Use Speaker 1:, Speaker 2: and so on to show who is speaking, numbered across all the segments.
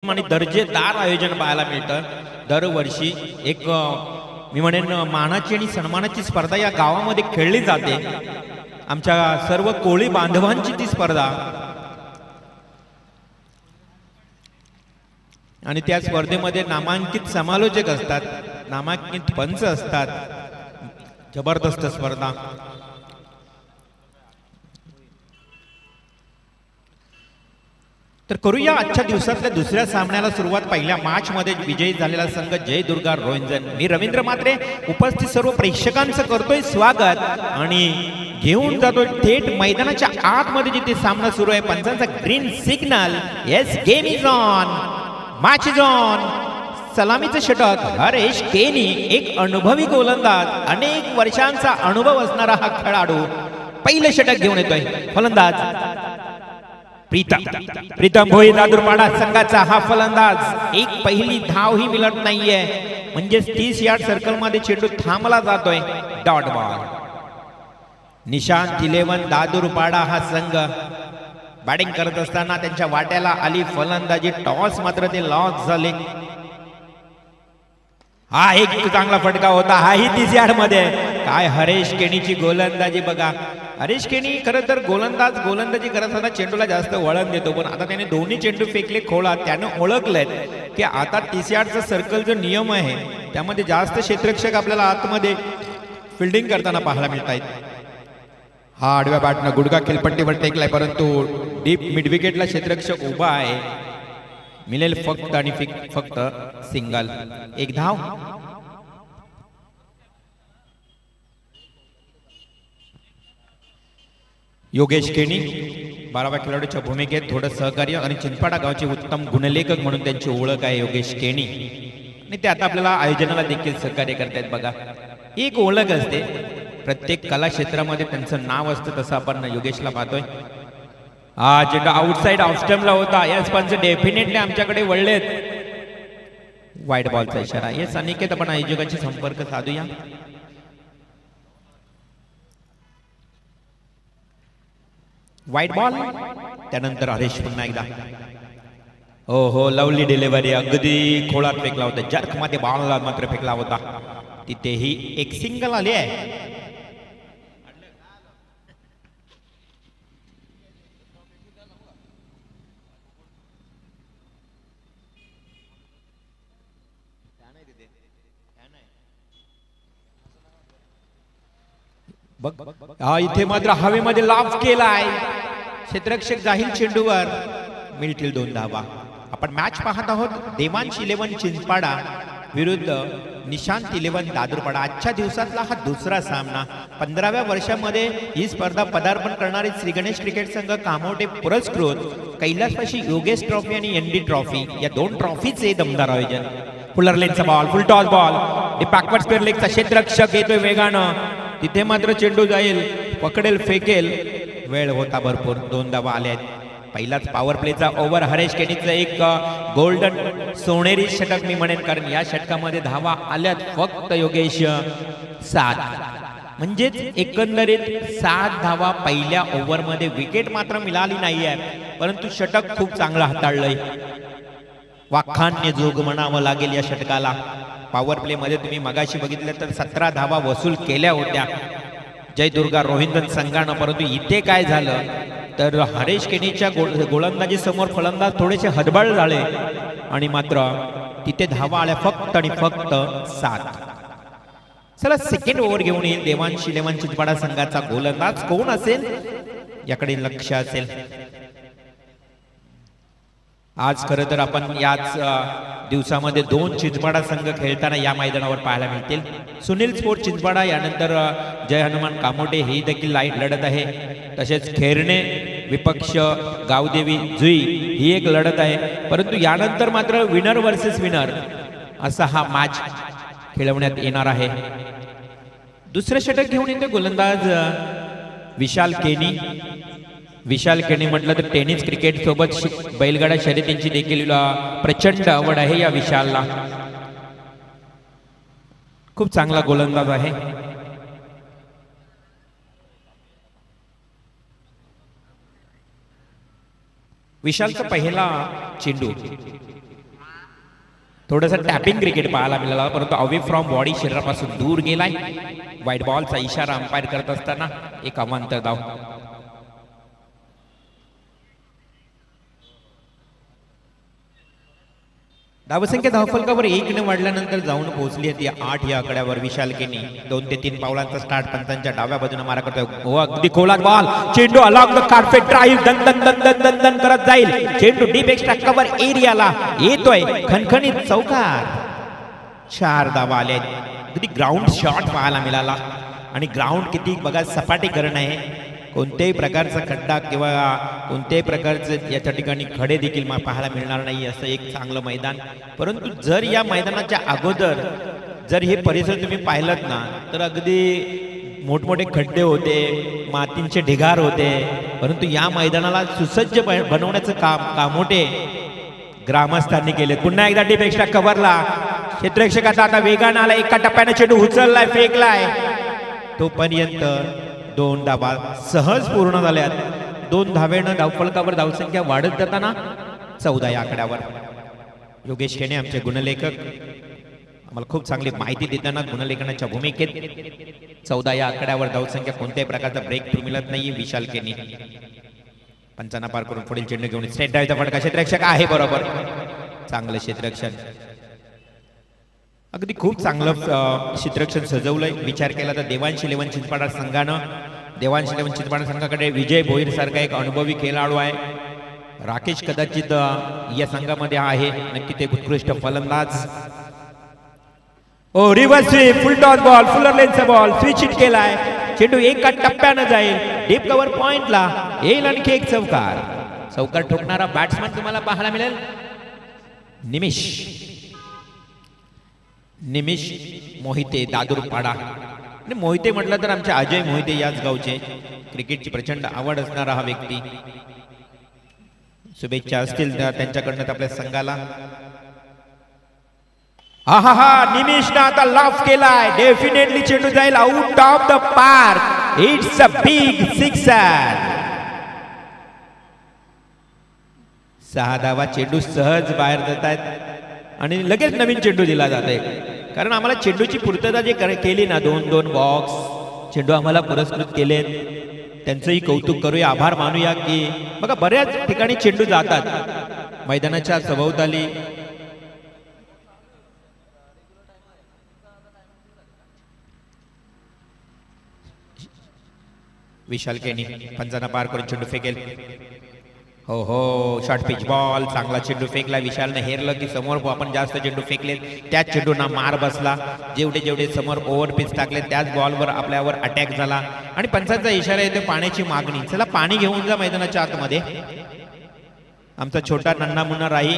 Speaker 1: आणि दर्जेदार आयोजन पाहायला मिळतं दरवर्षी. एक मी म्हणेन मानाची आणि सन्मानाची स्पर्धा या गावामध्ये खेळली जाते. आमच्या सर्व कोळी बांधवांची ती स्पर्धा आणि त्या स्पर्धेमध्ये नामांकित समालोचक असतात, नामांकित पंच असतात. जबरदस्त स्पर्धा. तर करूया आजच्या दिवसातल्या दुसऱ्या सामन्याला सुरुवात. पहिल्या मॅच मध्ये विजयी झालेला संघ जय दुर्गा रोहिंजन. मी रवींद्र म्हात्रे उपस्थित सर्व प्रेक्षकांचं करतोय स्वागत आणि घेऊन जातोय थेट मैदानाच्या आतमध्ये जिथे सामना सुरू आहे. पंचांचा green signal. Yes, game is on, match is on. सलामीचं षटक हरेश केनी, एक अनुभवी गोलंदाज, अनेक वर्षांचा अनुभव असणारा हा खेळाडू पहिलं षटक घेऊन येतोय. फलंदाज प्रीतम भोई दादुरपाडा संघाचा हा फलंदाज. एक पहिली धाव ही मिळत नाहीये, म्हणजे 30 यार्ड सर्कल मध्ये चेंडू थांबला जातोय. Dot ball. निशांत 11 दादुरपाडा हा संघ बॅटिंग करत असताना त्यांच्या वाट्याला आली फलंदाजी. टॉस मात्र ते लॉस झाले. हा एक चांगला फटका होता, हाही 30 यार्ड मध्ये. काय हरेश केनीची गोलंदाजी बघा. हरेश केनी खरं तर गोलंदाजी करत असताना चेंडूला जास्त वळण देतो, पण आता त्याने दोन्ही चेंडू फेकले खोळा. त्यानं ओळखलंय की आता 30 यार्डचा सर्कल जो नियम आहे त्यामध्ये जास्त क्षेत्ररक्षक आपल्याला आतमध्ये फिल्डिंग करताना पाहायला मिळत आहेत. हा आडव्या बॅटनं गुडघा खेळपट्टीवर टेकलाय, परंतु डीप मिड विकेटला क्षेत्ररक्षक उभा आहे. मिळेल फक्त आणि फक्त सिंगल. एक धाव. योगेश केनी 12व्या खेळाडूच्या भूमिकेत थोडं सहकार्य आणि चिंचपाडा गावचे उत्तम गुणलेखक म्हणून त्यांची ओळख आहे योगेश केनी. आणि ते आता आपल्याला आयोजनाला देखील सहकार्य करतायत बघा. एक ओळख असते प्रत्येक कला क्षेत्रामध्ये, त्यांचं नाव असतं. तसं आपण योगेशला पाहतोय. हा चेंडू आउटसाइड ऑफ स्टंपला होता. यस, पंच डेफिनेटली आमच्याकडे वळलेत. वाईट बॉलचा इशारा. येस अनिकेत, आपण आयोजकांशी संपर्क साधूया. वाईट बॉल. त्यानंतर हरेश पुन्हा एकदा. हो, लवली डिलिव्हरी. अगदी खोळात फेकला होता. जर्क मध्ये बॉल मात्र फेकला होता. तिथेही एक सिंगल आली आहे. हा इथे मात्र हवेमध्ये लाफ केलाय. क्षेत्ररक्षक जाहील चेंडूवर. मिळतील 2 धावा. आपण मॅच पाहत आहोत देवांश 11 चिंचपाडा विरुद्ध निशांत 11 दादुरपाडा. आजच्या दिवसातला हा दुसरा सामना. 15व्या वर्षामध्ये ही स्पर्धा पदार्पण करणारे श्री गणेश क्रिकेट संघ कामोटे पुरस्कृत कैलासवासी योगेश ट्रॉफी आणि एनडी ट्रॉफी या 2 ट्रॉफीचे दमदार आयोजन. फुलर लेनचा ball, full toss ball. Backward square लेगचा क्षेत्ररक्षक येतोय वेगानं. तिथे मात्र चेंडू जाईल, पकडेल, फेकेल. वेळ होता भरपूर. 2 धावा आल्या आहेत. पहिलाच पॉवर प्लेचा ओव्हर. हरेश केनीचं एक गोल्डन सोनेरी षटक मी म्हणेन, कारण या षटकामध्ये धावा आल्यात फक्त योगेश 7. म्हणजेच एकंदरीत 7 धावा पहिल्या ओव्हरमध्ये. विकेट मात्र मिळाली नाहीये, परंतु षटक खूप चांगलं हाताळलंय. वाखान्य जोग म्हणावं लागेल या षटकाला. पॉवर प्ले मध्ये तुम्ही मगाशी बघितलं तर 17 धावा वसूल केल्या होत्या जय दुर्गा रोहिंजन संघानं, परंतु इथे काय झालं तर हरेश केनीच्या गोलंदाजी समोर फलंदाज थोडेसे हतबल झाले आणि मात्र तिथे धावा आल्या फक्त आणि फक्त 7. चला सेकंड ओव्हर घेऊन येईल देवांश 11 चिंचपाडा संघाचा गोलंदाज कोण असेल याकडे लक्ष असेल. आज खरं तर आपण याच दिवसामध्ये 2 चिंचपाडा संघ खेळताना या मैदानावर पाहायला मिळतील. सुनील स्पोर्ट चिंचपाडा, यानंतर जय हनुमान कामोटे ही देखील लाईट लढत आहे. तसेच खेरणे विपक्ष गावदेवी जुई ही एक लढत आहे. परंतु यानंतर मात्र विनर वर्सेस विनर असा हा मॅच खेळवण्यात येणार आहे. दुसरं षटक घेऊन येते गोलंदाज विशाल केनी. विशाल केनी म्हटलं तर टेनिस क्रिकेट सोबत बैलगाडा शर्यतींची देखील प्रचंड आवड आहे या विशालला. खूप चांगला गोलंदाज आहे. विशालचा पहिला चेंडू थोडंसं टॅपिंग क्रिकेट पाहायला मिळाला, परंतु अवे फ्रॉम बॉडी शरीरापासून दूर गेलाय. व्हाईट बॉलचा इशारा अंपायर करत असताना एक अवांतर धाव. धावसंख्या धावफलकावर 1 वाढल्यानंतर जाऊन पोहोचली आहे ती 8 या आकड्यावर. विशाल केनी 2 ते 3 पावलांचा स्टार्ट पंचांच्या डाव्या बाजूने मारा करतोय. हो अगदी खोलात बॉल, चेंडू अलॉंग द कार्पेट ड्राईव्ह दन दन दन दन दन दन करत जाईल. चेंडू डीप एक्स्ट्रा कव्हर एरियाला येतोय, खणखणीत चौकार. 4 धावा आल्या. अगदी ग्राउंड शॉट पाहायला मिळाला आणि ग्राउंड किती बघा सपाटीकरण आहे. कोणत्याही प्रकारचा खड्डा किंवा कोणत्याही प्रकारचे याच्या ठिकाणी खडे देखील पाहायला मिळणार नाही असं एक चांगलं मैदान. परंतु जर या मैदानाच्या अगोदर जर हे परिसर तुम्ही पाहिलात ना तर अगदी मोठमोठे खड्डे होते, मातींचे ढिगार होते. परंतु या मैदानाला सुसज्ज बनवण्याचं काम कामोठे ग्रामस्थांनी केले. पुन्हा एकदा डीप एक्स्ट्रा कव्हरला क्षेत्ररक्षकाचा आता वेगानं आला. एका टप्प्याने चेंडू उचललाय, फेकलाय. तोपर्यंत 2 धावा सहज पूर्ण झाल्यात. 2 धावेनं धावफलकावर धावसंख्या वाढत जाताना 14 या आकड्यावर. योगेश खेणे आमचे गुणलेखक आम्हाला खूप चांगली माहिती देताना गुणलेखनाच्या भूमिकेत. 14 या आकड्यावर धावसंख्या कोणत्याही प्रकारचा ब्रेक थ्रू मिळत नाही. विशाल केनी पंचांना पार करून पुढील चेंडू घेऊन स्ट्रेट ड्राईव्हचा फटका. क्षेत्ररक्षक आहे बरोबर, चांगलं क्षेत्ररक्षण. अगदी खूप चांगलं क्षेत्ररक्षण सजवलंय. विचार केला तर देवांश 11 चिंचपाडा संघानं देवांश 11 चिंचपाडा संघाकडे विजय भोईर सारखा एक अनुभवी खेळाडू आहे. राकेश कदाचित या संघामध्ये आहे, नक्की ते उत्कृष्ट फलंदाज. ओ reverse sweep, full toss ball, fuller लेनचा बॉल स्विच हिट केलाय. चेंडू एका टप्प्यानं जाईल, डीप कव्हर पॉइंटला येईल. आणखी एक चौकार. चौकार ठोकणारा बॅट्समन तुम्हाला पाहायला मिळेल निमिष मोहिते दादूरपाडा. आणि मोहिते म्हटलं तर आमचे अजय मोहिते याच गावचे, क्रिकेटची प्रचंड आवड असणारा हा व्यक्ती. शुभेच्छा असतील त्यांच्याकडनं आपल्या संघाला. निमिषनं आता लाफ केलाय. डेफिनेटली चेंडू जाईल out of the park. It's a big sixer. 6 धावा. चेंडू सहज बाहेर जात आहेत आणि लगेच नवीन चेंडू दिला जात आहे. कारण आम्हाला चेंडूची पूर्तता जे केली ना, 2-2 बॉक्स चेंडू आम्हाला पुरस्कृत केलेत, त्यांचंही कौतुक करूया, आभार मानूया. की बघा बऱ्याच ठिकाणी चेंडू जातात मैदानाच्या सभोवताली. विशाल केनी पंचांना पार करून चेंडू फेकेल. हो शॉर्ट पिच बॉल, चांगला चेंडू फेकला. विशालने हेरलं की समोर आपण जास्त चेंडू फेकले, त्याच चेंडूंना मार बसला. जेवढे समोर ओव्हर पिच टाकले त्याच बॉलवर आपल्यावर अटॅक झाला. आणि पंचांचा इशारा येतो पाण्याची मागणी. चला पाणी घेऊन जा मैदानाच्या आतमध्ये. आमचा छोटा नन्ना मुन्ना राही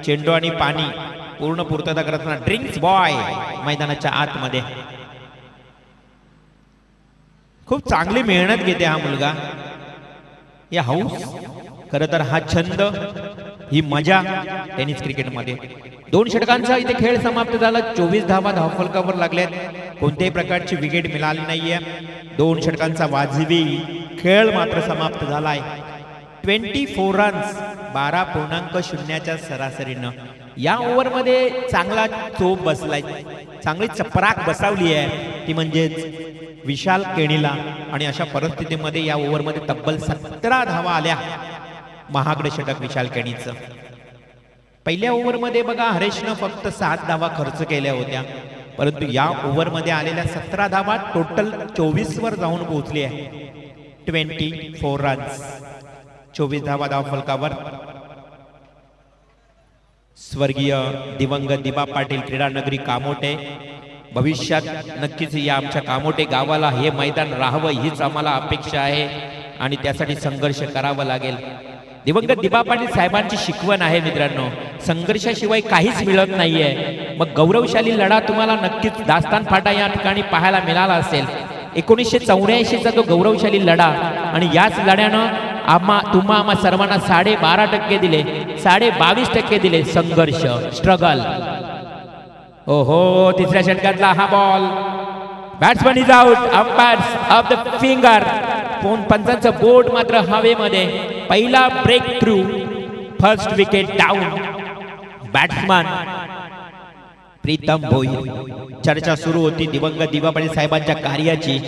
Speaker 1: चेंडू आणि पाणी पूर्ण पूर्तता करताना ड्रिंक्स बॉय मैदानाच्या आतमध्ये. खूप चांगली मेहनत घेते हा मुलगा. या हाऊस खरं तर हा छंद, ही मजा टेनिस क्रिकेटमध्ये. 2 षटकांचा इथे खेळ समाप्त झाला. 24 धावा धावफलकावर लागल्यात. कोणत्याही प्रकारची विकेट मिळाली नाहीये. 2 षटकांचा वाजवी खेळ मात्र समाप्त झालाय. 24 रन्स 12.0च्या सरासरीनं. या ओव्हरमध्ये चांगला चोप बसलाय, चांगली चपराक बसवली आहे ती म्हणजेच विशाल केणीला. आणि अशा परिस्थितीमध्ये या ओव्हरमध्ये तब्बल 17 धावा आल्या. महागडे षटक विशाल केणीचं. पहिल्या ओव्हरमध्ये बघा हरेशनं फक्त 7 धावा खर्च केल्या होत्या, परंतु या ओव्हरमध्ये आलेल्या 17 धावा टोटल 24 वर जाऊन पोहोचली आहे. 24 रन्स 24 धावा धावफलकावर. स्वर्गीय दिवंगत दिबा पाटील क्रीडा नगरी कामोटे, भविष्यात नक्कीच या आमच्या कामोटे गावाला हे मैदान राहावं हीच आम्हाला अपेक्षा आहे आणि त्यासाठी संघर्ष करावा लागेल. दिवंगत दिबा पाटील साहेबांची शिकवण आहे मित्रांनो, संघर्षाशिवाय काहीच मिळत नाहीये. मग गौरवशाली लढा तुम्हाला नक्कीच दास्तान फाटा या ठिकाणी पाहायला मिळाला असेल. 1984चा तो गौरवशाली लढा आणि याच लढ्यानं आम्हा सर्वांना 12.5% दिले, 22.5% दिले संघर्ष, स्ट्रगल. ओहो तिसऱ्या षटकातला हा ball. Batsman is out. Umpires of the finger. पंचांचं बोट मात्र हवेमध्ये. पहिला breakthrough, first wicket down. Batsman Pritam Bhoir. चर्चा सुरू होती दिवंगत दिवा पाटील साहेबांच्या कार्याची.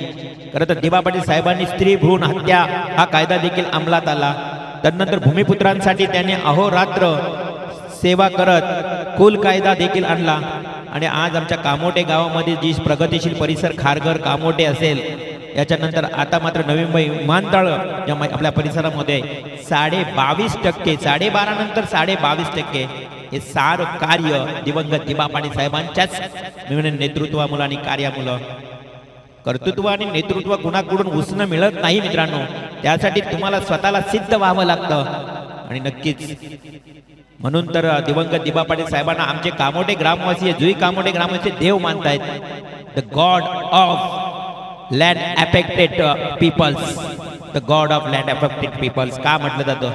Speaker 1: खरं तर दिवा पाटील साहेबांनी स्त्री भ्रूण हत्या हा कायदा देखील अंमलात आला. त्यानंतर भूमिपुत्रांसाठी त्यांनी अहोरात्र सेवा करत कुल कायदा देखील आणला. आणि आज आमच्या कामोटे गावामध्ये जी प्रगतिशील परिसर खारघर कामोटे असेल, याच्यानंतर आता मात्र नवी मुंबई विमानतळ या आपल्या परिसरामध्ये 22.5% 12.5 नंतर 22.5% हे सार कार्य दिवंगत दिवा पाटील साहेबांच्याच नेतृत्वामुळे आणि कार्यामुळे. कर्तृत्व आणि नेतृत्व कुणाकडून उसणं मिळत नाही मित्रांनो. त्यासाठी तुम्हाला स्वतःला सिद्ध व्हावं लागतं. आणि नक्कीच म्हणून तर दिवंगत दिवा पाटील साहेबांना आमचे कामोटे ग्रामवासी, जुई कामोटे ग्रामवासी देव मानतायत. The god of land affected peoples, the god of land affected peoples का म्हटलं जातं.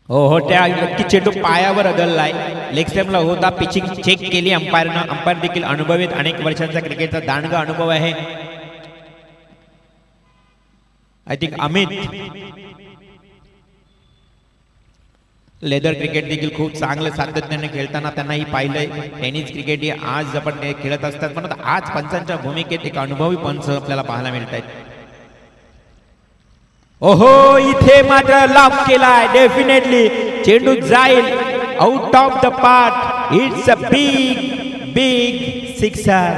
Speaker 1: हो त्या नक्की चेंडू पायावर अदललाय. लेग स्टंपला होता. पिचिंग चेक केली अंपायरनं. अंपायर देखील अनुभवित अनेक वर्षांचा क्रिकेटचा दांडगा अनुभव आहे. I think Amit leather cricket देखील खूप चांगलं सातत्याने खेळताना त्यांनाही पाहिलंय. टेनिस क्रिकेट ही आज आपण खेळत असतात, पण आज पंचांच्या भूमिकेत एक अनुभवी पंच आपल्याला पाहायला मिळत आहेत. ओहो, इथे मात्र लाभ केलाय. डेफिनेटली चेंडू जाईल out of the park. It's a big big sixer.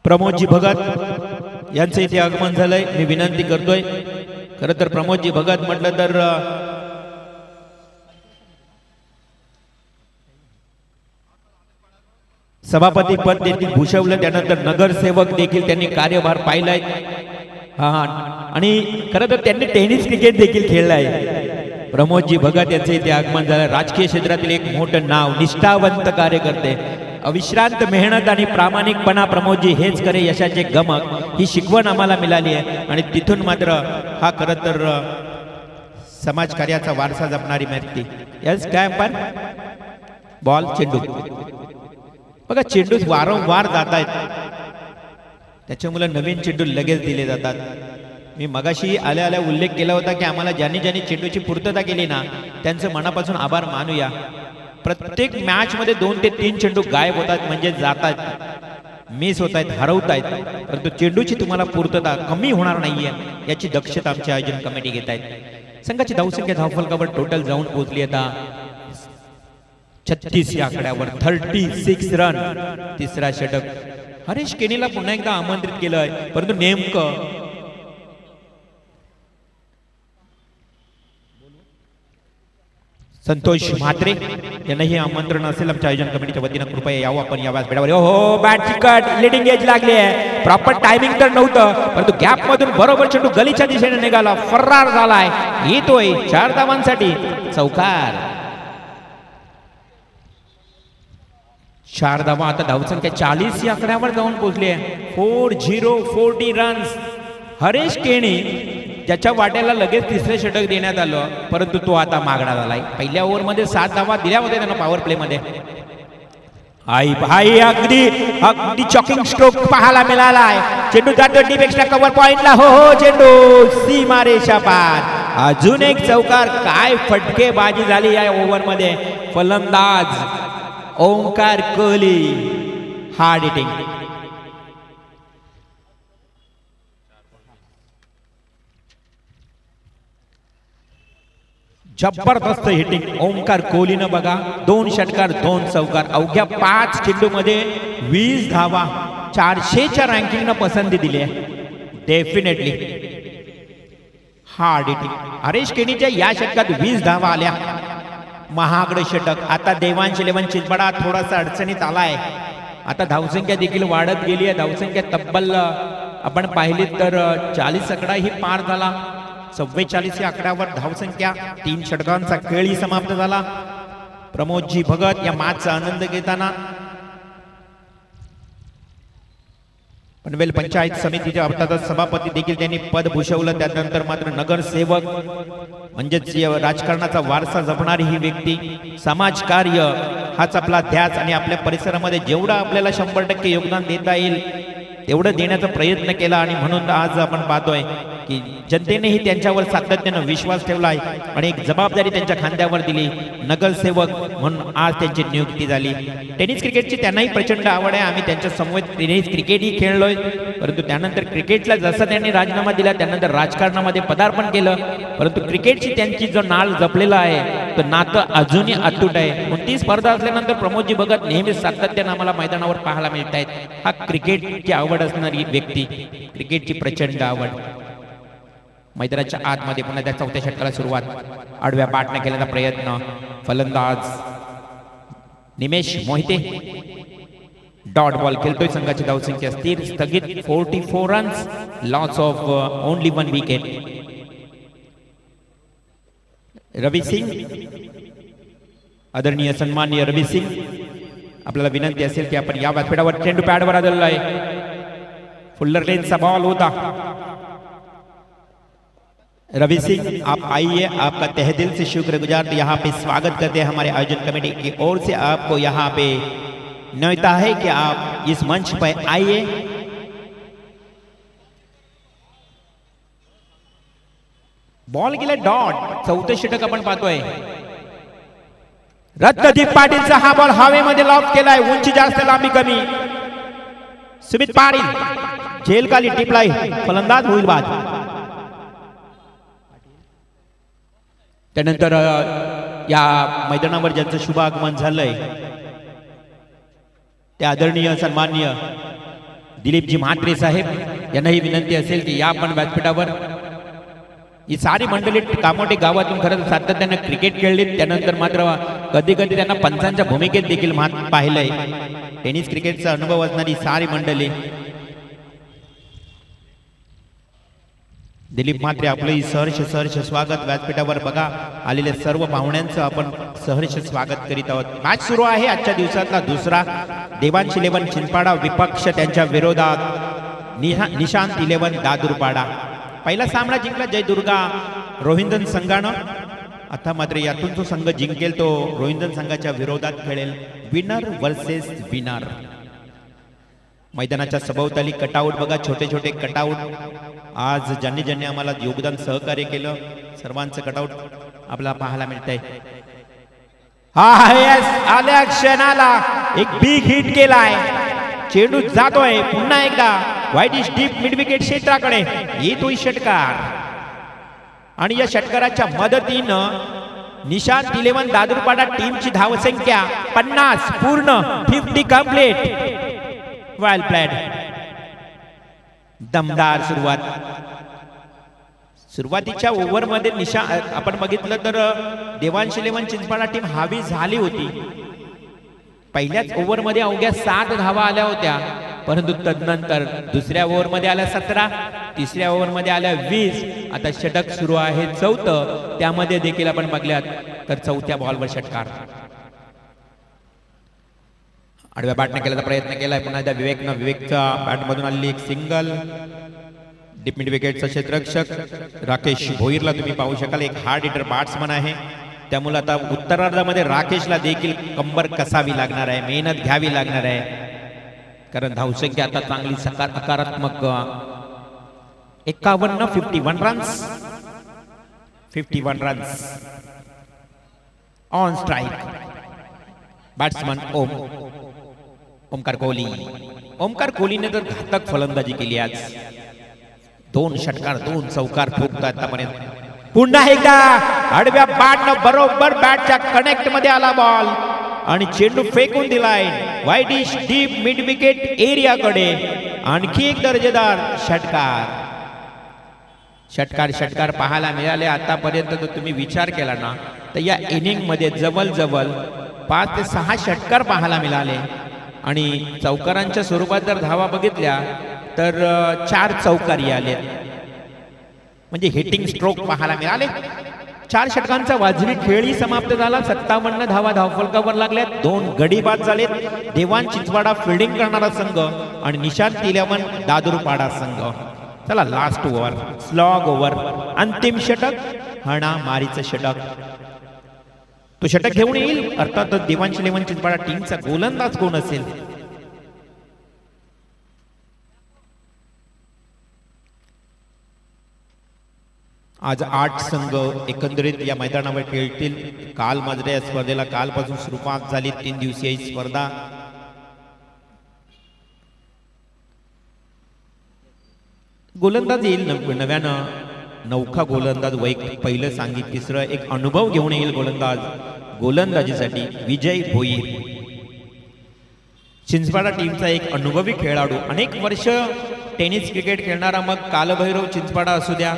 Speaker 1: Pramodji Bhagat यांचं इथे आगमन झालंय. मी विनंती करतोय. खरं तर प्रमोदजी भगत म्हटलं तर सभापती पद देखील भूषवलं. त्यानंतर नगरसेवक देखील त्यांनी कार्यभार पाहिलाय. हा आणि खरं तर त्यांनी टेनिस क्रिकेट देखील खेळलाय. प्रमोदजी भगत यांचं इथे आगमन झालं. राजकीय क्षेत्रातील एक मोठं नाव, निष्ठावंत कार्यकर्ते, अविश्रांत मेहनत आणि प्रामाणिकपणा. प्रमोदजी हेच करे यशाचे गमक. ही शिकवण आम्हाला मिळाली आहे. आणि तिथून मात्र हा खरं तर समाजकार्याचा वारसा जपणारी व्यक्ती. यस काय पण बॉल चेंडू बघा, चेंडू वारंवार जात आहेत, त्याच्यामुळे नवीन चेंडू लगेच दिले जातात. मी मगाशी आल्या आल्या उल्लेख केला होता की आम्हाला ज्यांनी ज्यांनी चेंडूची पूर्तता केली ना, त्यांचं मनापासून आभार मानूया. प्रत्येक मॅच मध्ये 2 ते 3 चेंडू गायब होतात, म्हणजे जातात, मिस होत आहेत, हरवत आहेत. परंतु चेंडूची तुम्हाला पूर्तता कमी होणार नाहीये याची दक्षता आमची आयोजन कमिटी घेत आहेत. संघाची धावसंख्या धावफलकावर टोटल जाऊन पोहोचली आता 36 या आकड्यावर. 36 रन. तिसरा षटक. हरीश केनीला पुन्हा एकदा आमंत्रित केलंय, परंतु नेमकं संतोष म्हात्रे यांनाही आमंत्रण असेल आमच्या आयोजन कमिटीच्या वतीनं. कृपया यावं आपण या व्यासपीठावर. हो बॅट चिकट, लिडिंग एज लागली आहे. प्रॉपर टायमिंग तर नव्हतं, परंतु गॅप मधून बरोबर चेंडू गलीच्या दिशेने निघाला, फरार झालाय. येतोय 4 धावांसाठी चौकार. 4 धावा. आता धावसंख्या 40 या आकड्यावर जाऊन पोहोचली आहे. 40 रन्स. हरीश केणी ज्याच्या वाट्याला लगेच तिसरे षटक देण्यात आलं, परंतु तो आता मागणा झालाय. पहिल्या ओव्हरमध्ये 7 धावा दिल्या होत्या त्यांना पॉवर प्ले मध्ये. आई अगदी चॉकिंग स्ट्रोक पाहायला मिळालाय. चेंडू जातो डीप एक्स्ट्रा कव्हर पॉइंटला. हो चेंडू सीमारेषा पार. अजून एक चौकार. काय फटकेबाजी झाली या ओव्हर मध्ये. फलंदाज ओंकार कोहली हार्ड हिटिंग. जबरदस्त हिटिंग ओंकार कोहलीनं बघा. 2 षटकार 2 चौकार. अवघ्या 5 चेंडू मध्ये 20 धावा. 400च्या रँकिंगनं पसंती दिली आहे. Definitely hard hitting. हरीश केनीच्या या षटकात 20 धावा आल्या. महागड षटक. आता देवांश 11 चिंचपाडा थोडासा अडचणीत आलाय. आता धावसंख्या देखील वाढत गेली आहे. धावसंख्या तब्बल आपण पाहिली तर 40 आकडा ही पार झाला. 44 या आकड्यावर धावसंख्या. 3 षटकांचा खेळही समाप्त झाला. प्रमोदजी भगत या मॅचचा आनंद घेताना पनवेल पंचायत समितीच्या अर्थातच सभापती देखील त्यांनी पद भूषवलं. त्यानंतर मात्र नगरसेवक म्हणजेच राजकारणाचा वारसा जपणारी ही व्यक्ती. समाजकार्य हाच आपला ध्यास आणि आपल्या परिसरामध्ये जेवढं आपल्याला 100% योगदान देता येईल तेवढं देण्याचा प्रयत्न केला. आणि म्हणून आज आपण पाहतोय की जनतेनेही त्यांच्यावर सातत्यानं विश्वास ठेवलाय आणि एक जबाबदारी त्यांच्या खांद्यावर दिली. नगरसेवक म्हणून आज त्यांची नियुक्ती झाली. टेनिस क्रिकेटची त्यांनाही प्रचंड आवड आहे. आम्ही त्यांच्या समवेत टेनिस क्रिकेटही खेळलोय. परंतु त्यानंतर क्रिकेटला जसं त्यांनी राजीनामा दिला त्यानंतर राजकारणामध्ये पदार्पण केलं. परंतु क्रिकेटची त्यांची जो नाळ जपलेला आहे तो नातं अजूनही अतूट आहे. कोणतीही स्पर्धा असल्यानंतर प्रमोदजी भगत नेहमी सातत्यानं आम्हाला मैदानावर पाहायला मिळत आहेत. हा क्रिकेटची आवड असणारी व्यक्ती, क्रिकेटची प्रचंड आवड. मैदानाच्या आतमध्ये पुन्हा त्या चौथ्या षटकाला सुरुवात. आडव्या बॅटने केलेला प्रयत्न. फलंदाज निमेश मोहिते डॉट बॉल खेळतोय. संघाची धावसंख्या स्थिर स्थगित 44 runs, loss of only 1 wicket. Ravi Singh, आदरणीय सन्माननीय रवी सिंग, आपल्याला विनंती असेल की आपण या व्यासपीठावर चेंडू पॅडवर आलेला आहे. फुल्लर लेनचा बॉल होता. रवि सिंह आप आइए, आपका तहे दिल से शुक्रगुजार यहाँ पे स्वागत करते हैं हमारे आयोजन कमेटी की ओर से. आपको यहाँ पे न्योता है कि आप इस मंच पर आइए. बॉल गेला डॉट. चौथे षटक आपण पाहतोय. रत्नदीप पाटीलचा हा बॉल हवेमध्ये लॉफ्ट केलाय. उंची जास्त लांबी कमी. सुमित पाटील झेल खाली टिपलाय. फलंदाज होईल बाद. त्यानंतर या मैदानावर ज्यांचं शुभ आगमन झालंय ते आदरणीय सन्माननीय दिलीपजी म्हात्रे साहेब यांनाही विनंती असेल की या आपण व्यासपीठावर. ही सारी मंडळी कामोटे गावातून खरंच सातत्यानं क्रिकेट खेळलीत. त्यानंतर मात्र कधी कधी त्यांना पंचांच्या भूमिकेत देखील पाहिलंय. टेनिस क्रिकेटचा अनुभव असणारी सारी मंडळी. दिलीप म्हात्रे आपलंही सहर्ष स्वागत. व्यासपीठावर बघा आलेल्या सर्व पाहुण्यांचं आपण सहर्ष स्वागत करीत आहोत. मॅच सुरू आहे आजच्या दिवसातला दुसरा. देवांश 11 चिंचपाडा विपक्ष त्यांच्या विरोधात निशांत 11 दादूरपाडा. पहिला सामना जिंकला जयदुर्गा रोहिंदन संघानं. आता मात्र यातून जो संघ जिंकेल तो रोहिंदन संघाच्या विरोधात खेळेल. Winner versus winner. मैदानाच्या सभोवताली कटआउट बघा, छोटे छोटे कटआउट. आज ज्यांनी ज्यांनी आम्हाला योगदान सहकार्य केलं सर्वांचं कटआउट आपल्याला पाहायला मिळतंय. आल्या क्षणाला एक बिग हिट केलाय. चेंडू जातोय पुन्हा एकदा वाईडिश डीप मिड विकेट क्षेत्राकडे. येतोय षटकार आणि या षटकाराच्या मदतीनं निशांत 11 दादूरपाडा टीमची धावसंख्या 50 पूर्ण. 50 कंप्लीट. वेल प्लेड. दमदार सुरुवात. सुरुवातीच्या ओव्हरमध्ये आपण बघितलं तर देवांश 11 चिंचपाडा टीम हावी झाली होती. पहिल्याच ओव्हरमध्ये अवघ्या 7 धावा आल्या होत्या. परंतु तदनंतर दुसऱ्या ओव्हरमध्ये आल्या 17, तिसऱ्या ओव्हरमध्ये आल्या 20. आता षटक सुरू आहे चौथं. त्यामध्ये देखील आपण बघल्यात तर चौथ्या बॉलवर षटकार. आडव्या बॅटने केल्याचा प्रयत्न केलाय पुन्हा एकदा विवेकनं. विवेकच्या बॅटमधून आलेली एक सिंगल. डीप मिड विकेटचा क्षेत्ररक्षक राकेश भोईरला तुम्ही पाहू शकाल. एक हार्ड हिटर बॅट्समन आहे. त्यामुळे आता उत्तरार्धामध्ये राकेशला देखील कंबर कसावी लागणार आहे, मेहनत घ्यावी लागणार आहे. कारण धावसंख्या आता चांगली सकारात्मक 51 runs. 51 runs on strike. Batsman Omkar Kohli. Omkar कोहलीने तर घातक फलंदाजी केली आज. 2 षटकार 2 चौकार ठोकतात आतापर्यंत. पुन्हा एकदा आडव्या बॅटनं बरोबर बॅटच्या कनेक्ट मध्ये आला बॉल आणि चेंडू फेकून दिलाय वाईडिश डीप मिड विकेट एरियाकडे. आणखी एक दर्जेदार षटकार. षटकार पाहायला मिळाले आतापर्यंत. तर तुम्ही विचार केला ना तर या इनिंग मध्ये जवळजवळ 5 ते 6 षटकार पाहायला मिळाले. आणि चौकारांच्या स्वरूपात जर धावा बघितल्या तर 4 चौकारी आले. म्हणजे हिटिंग स्ट्रोक पाहायला मिळाले. 4 षटकांचा वाजवी खेळही समाप्त झाला. 57 धावा धावफलकावर लागल्यात. 2 गडी बाद झालेत. देवांश चिंचवाडा फिल्डिंग करणारा संघ आणि निशांत 11 दादूरपाडा संघ. चला लास्ट ओव्हर, स्लॉग ओव्हर, अंतिम षटक, हाणामारीचं षटक. तो षटक घेऊन येईल अर्थातच देवांश 11 चिंचवाडा टीमचा गोलंदाज कोण असेल. आज 8 संघ एकंदरीत या मैदानावर खेळतील. काल मात्र या स्पर्धेला कालपासून सुरुवात झाली 3 दिवसीय ही स्पर्धा. गोलंदाज येईल नव्यानं नौखा गोलंदाज वैयक्तिक पहिलं सांगित तिसरं एक अनुभव घेऊन येईल गोलंदाज. गोलंदाजीसाठी विजय भोईर चिंचपाडा टीमचा एक अनुभवी खेळाडू, अनेक वर्ष टेनिस क्रिकेट खेळणारा. मग कालभैरव चिंचपाडा असू द्या,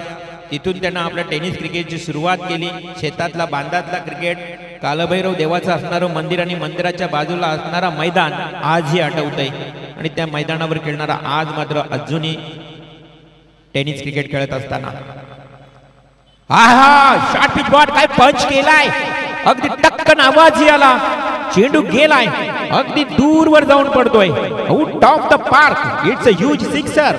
Speaker 1: तिथून त्यांना आपल्या टेनिस क्रिकेटची सुरुवात केली. शेतातला बांधातला क्रिकेट, कालभैरव देवाचं असणारं मंदिर आणि मंदिराच्या बाजूला असणारा मैदान आजही आठवतंय. आणि त्या मैदानावर खेळणारा आज मात्र अजूनही टेनिस क्रिकेट खेळत असताना शॉर्ट पिच बॉल काय पंच केलाय, अगदी टक्कन आवाजही आला. चेंडू गेलाय, अगदी दूरवर जाऊन पडतोय. Out of the park. It's a huge sixer.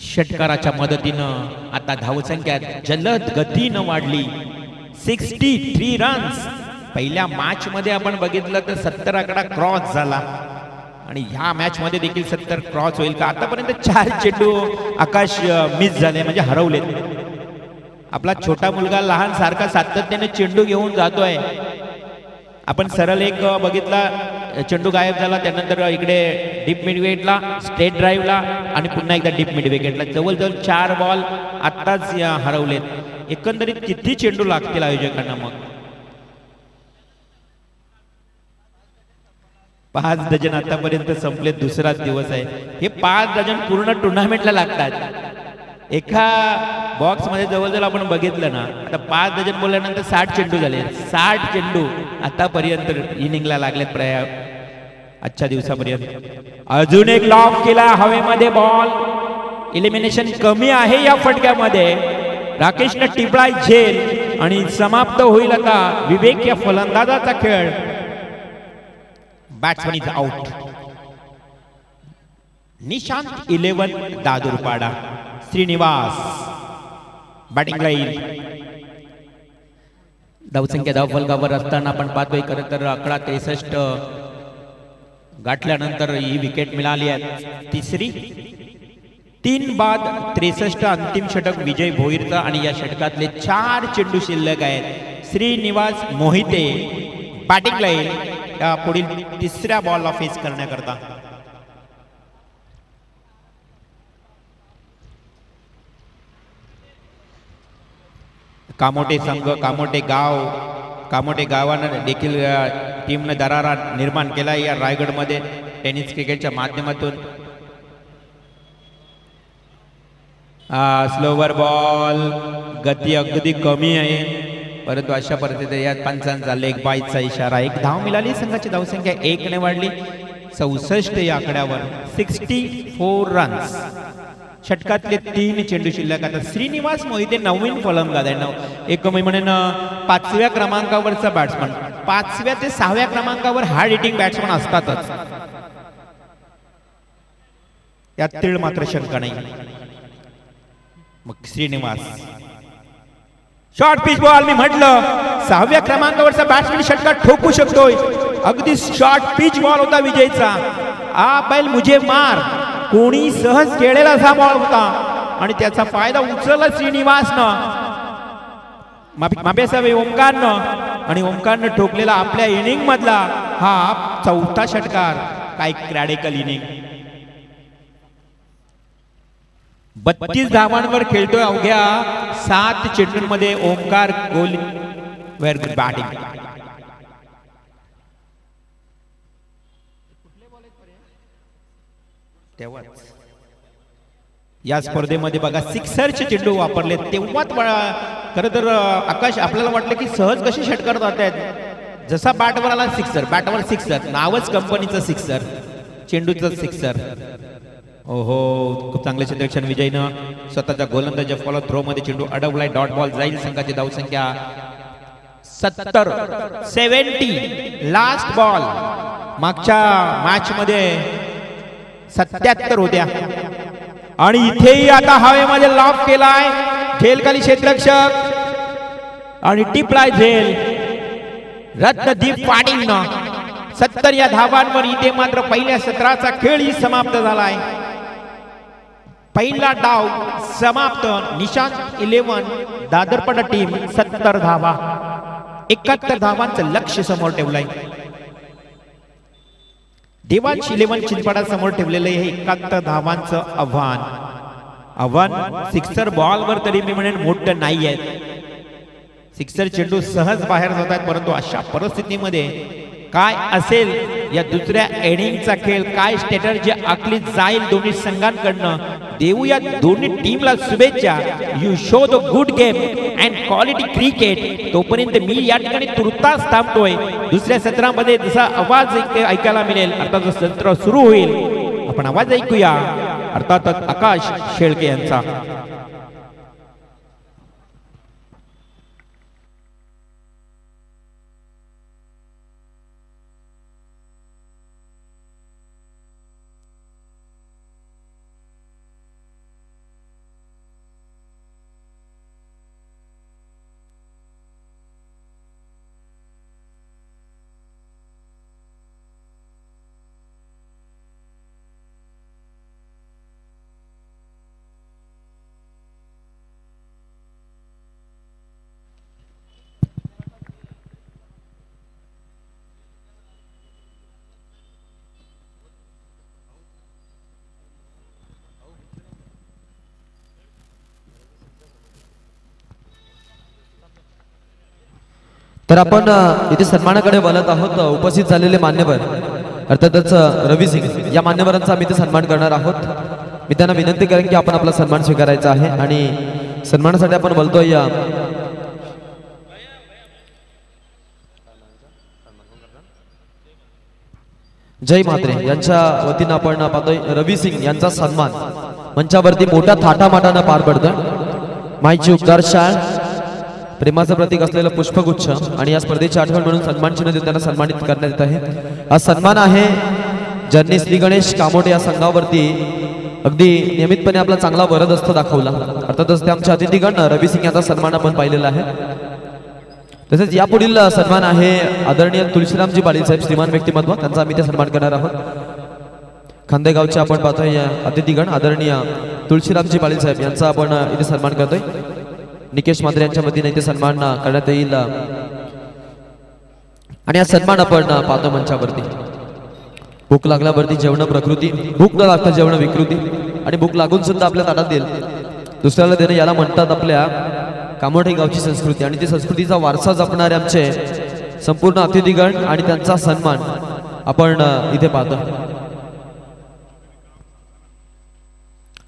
Speaker 1: षटकाराच्या मदतीनं आता धावसंख्या जलद गतीनं वाढली. 63 रन्स. पहिल्या मॅच मध्ये आपण बघितलं तर 70 आकडा क्रॉस झाला आणि ह्या मॅच मध्ये देखील 70 क्रॉस होईल का? आतापर्यंत 4 चेंडू आकाश मिस झाले, म्हणजे हरवलेत. आपला छोटा मुलगा लहान सारखा सातत्याने चेंडू घेऊन जातोय. आपण सरळ एक बघितला, चेंडू गायब झाला, त्यानंतर इकडे डीप मिड विकेटला, स्ट्रेट ड्राईव्हला आणि पुन्हा एकदा डीप मिड विकेटला. जवळजवळ 4 बॉल आत्ताच हरवलेत. एकंदरीत किती चेंडू लागतील आयोजकांना? मग 5 डझन आतापर्यंत संपले. दुसराच दिवस आहे. हे 5 डझन पूर्ण टुर्नामेंटला लागतात. एका बॉक्स मध्ये जवळजवळ आपण बघितलं ना, आता 5 डझन बोलल्यानंतर 60 चेंडू झाले. 60 चेंडू आतापर्यंत इनिंगला लागलेत आजच्या दिवसापर्यंत. अजून एक लॉफ केला हवेमध्ये बॉल. इलिमिनेशन कमी आहे या फटक्यामध्ये. राकेशने टिपलाय झेल आणि समाप्त होईल आता विवेक या फलंदाजाचा खेळ. Batsman is out. Nishant 11 Dadurpada. Shrinivas बॅटिंगला येईल. धावसंख्या धावफलकावर असताना आपण पाहतोय खरं तर 11-63 गाठल्यानंतर ही विकेट मिळाली आहे. तिसरी 3 बाद 63 अंतिम षटक विजय भोईरचा आणि या षटकातले 4 चेंडू शिल्लक आहेत. श्रीनिवास मोहिते बॅटिंगला येईल या पुढील तिसऱ्या बॉलला फेस करण्याकरता. कामोटे संघ, कामोटे गाव, कामोटे गावानं देखील टीमनं दरारा निर्माण केला या रायगडमध्ये टेनिस क्रिकेटच्या माध्यमातून. स्लोवर बॉल, गती अगदी कमी आहे, परंतु अशा परिस्थितीत या पंचांचा लेग बायचा इशारा. 1 धाव मिळाली. संघाची धावसंख्या 1 ने वाढली. 64 या आकड्यावर. 64 रन्स. षटकातले 3 चेंडू शिल्लक. आता श्रीनिवास मोहिते नवीन फलंदाज आहे. एक मी म्हणेन 5व्या क्रमांकावरचा बॅट्समन. 5व्या ते 6व्या क्रमांकावर हार्ड हिटिंग बॅट्समन असतातच, यात तीळ मात्र शंका नाही. मग श्रीनिवास शॉर्ट पिच बॉल. मी म्हटलं 6व्या क्रमांकावरचा बॅट्समन षटकात ठोकू शकतोय. अगदी शॉर्ट पिच बॉल होता विजयचा. आ बैल मुझे मार. कोणी सहज खेळलेला असा बॉल होता आणि त्याचा फायदा उचलला श्रीनिवासनं. माफी ओमकारनं, आणि ओमकारनं ठोकलेला आपल्या इनिंग मधला हा 4था षटकार. काय क्रॅडिकल इनिंग. 32 धावांवर खेळतोय अवघ्या 7 चेंडूंमध्ये Omkar Gol. Very good batting. तेव्हाच या स्पर्धेमध्ये बघा सिक्सरचे चेंडू वापरले. तेव्हाच खरं तर आकाश आपल्याला वाटलं की सहज कसे षटकार जात आहेत. जसा बॅटवर आला सिक्सर, बॅटवर सिक्सर, नावच कंपनीचं सिक्सर, चेंडूचं सिक्सर. ओहो, खूप चांगले क्षेत्ररक्षण विजयनं. स्वतःच्या गोलंदाजीच्या फॉलो थ्रो मध्ये चेंडू अडवलाय. डॉट बॉल जाईल. संघाची धावसंख्या 70. Last ball. मागच्या मॅच मध्ये 77 होत्या आणि इथेही आता हवेमध्ये लॉफ केलाय. झेलखाली क्षेत्ररक्षक आणि टिपलाय झेल. रत्नदीप पाटीलनं 70 या धावांवर. इथे मात्र पहिल्या सत्राचा खेळही समाप्त झालाय. पहिला डाव समाप्त. निशांत 11 दादरपडा टीम 70 धावा, 71 धावांचं लक्ष्य समोर ठेवलंय. देवांश 11 चिंचपाडा समोर ठेवलेलं हे 71 धावांचं आव्हान सिक्सर बॉलवर तरी मी म्हणेन मोठं नाहीये. सिक्सर चेंडू सहज बाहेर जातात, परंतु अशा परिस्थितीमध्ये काय असेल या दुसऱ्या इनिंगचा खेळ, काय स्ट्रॅटर्जी आखली जाईल दोन्ही संघांकडनं. देऊया दोन्ही टीमला शुभेच्छा. You show the good game and quality cricket. तोपर्यंत मी या ठिकाणी तुर्तास थांबतोय. दुसऱ्या सत्रामध्ये जसा आवाज ऐकायला मिळेल, अर्थात सत्र सुरू होईल, आपण आवाज ऐकूया अर्थातच आकाश शेळके यांचा.
Speaker 2: तर आपण इथे सन्मानाकडे वळत आहोत. उपस्थित झालेले मान्यवर अर्थातच रवी सिंग या मान्यवरांचा आम्ही इथे सन्मान करणार आहोत. मी त्यांना विनंती करेन की आपण आपला सन्मान स्वीकारायचा आहे आणि सन्मानासाठी आपण बोलतोय जय म्हात्रे यांच्या वतीनं आपण पाहतोय रवी सिंग यांचा सन्मान मंचावरती मोठ्या थाटामाटानं पार पडतोय. माईची उद्गार शाळ, प्रेमाचं प्रतीक असलेलं पुष्पगुच्छ आणि या स्पर्धेची आठवण म्हणून सन्मान चिन्ह देऊन त्यांना सन्मानित करण्यात येत आहे. हा सन्मान आहे ज्यांनी श्री गणेश कामोटे या संघावरती अगदी नियमितपणे आपला चांगला वरदहस्त दाखवला. अर्थातच ते आमच्या अतिथीगण रवी सिंग यांचा सन्मान आपण पाहिलेला आहे. तसेच यापुढील सन्मान आहे आदरणीय तुळशीरामजी पाटील साहेब, श्रीमान व्यक्तिमत्व, त्यांचा आम्ही ते सन्मान करणार आहोत. खांदेगावचे आपण पाहतोय अतिथीगण आदरणीय तुळशीरामजी पाटील साहेब यांचा आपण इथे सन्मान करतोय. निकेश मात्रे यांच्या वतीने इथे सन्मान करण्यात येईल आणि हा सन्मान आपण पाहतो मंचावरती. भूक लागल्यावरती जेवण प्रकृती, भूक न लागता जेवण विकृती आणि भूक लागून सुद्धा आपल्या ताटात देईल दुसऱ्याला देणं, याला म्हणतात आपल्या कामोठे गावची संस्कृती. आणि ती संस्कृतीचा वारसा जपणारे आमचे संपूर्ण अतिथीगण आणि त्यांचा सन्मान आपण इथे पाहतो.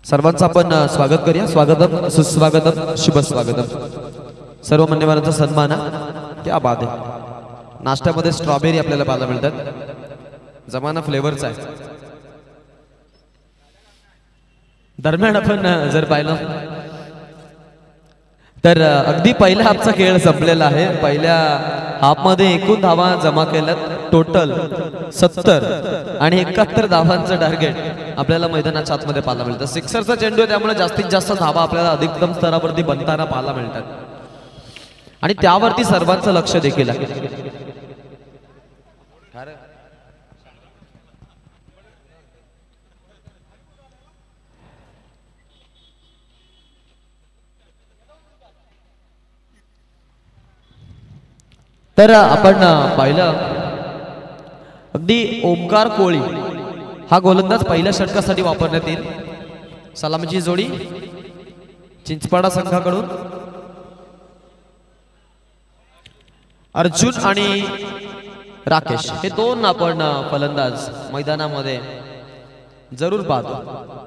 Speaker 2: सर्वांचं आपण स्वागत करूया. स्वागतम, सुस्वागतम, शुभ स्वागतम. सर्व मान्यवरांचा सन्मान क्या बात आहे. नाश्त्यामध्ये स्ट्रॉबेरी आपल्याला पाहायला मिळतात, जमाना फ्लेवरचा आहे. दरम्यान आपण जर पाहिलं तर अगदी पहिल्या हाफचा खेळ संपलेला आहे. पहिल्या हाफमध्ये एकूण धावा जमा केल्यात टोटल 70 आणि 71 धावांचं टार्गेट आपल्याला मैदानाच्या आतमध्ये पाहायला मिळतं. सिक्सरचा चेंडू आहे, त्यामुळे जास्तीत जास्त धावा आपल्याला अधिकतम स्तरावरती बनताना पाहायला मिळतात आणि त्यावरती सर्वांचं लक्ष देखील आहे. तर आपण पाहिलं अगदी ओमकार कोळी हा गोलंदाज पहिल्या षटकासाठी वापरण्यात येईल. सलामीची जोडी चिंचपाडा संघाकडून अर्जुन आणि राकेश हे दोन आपण फलंदाज मैदानामध्ये जरूर पाहतो.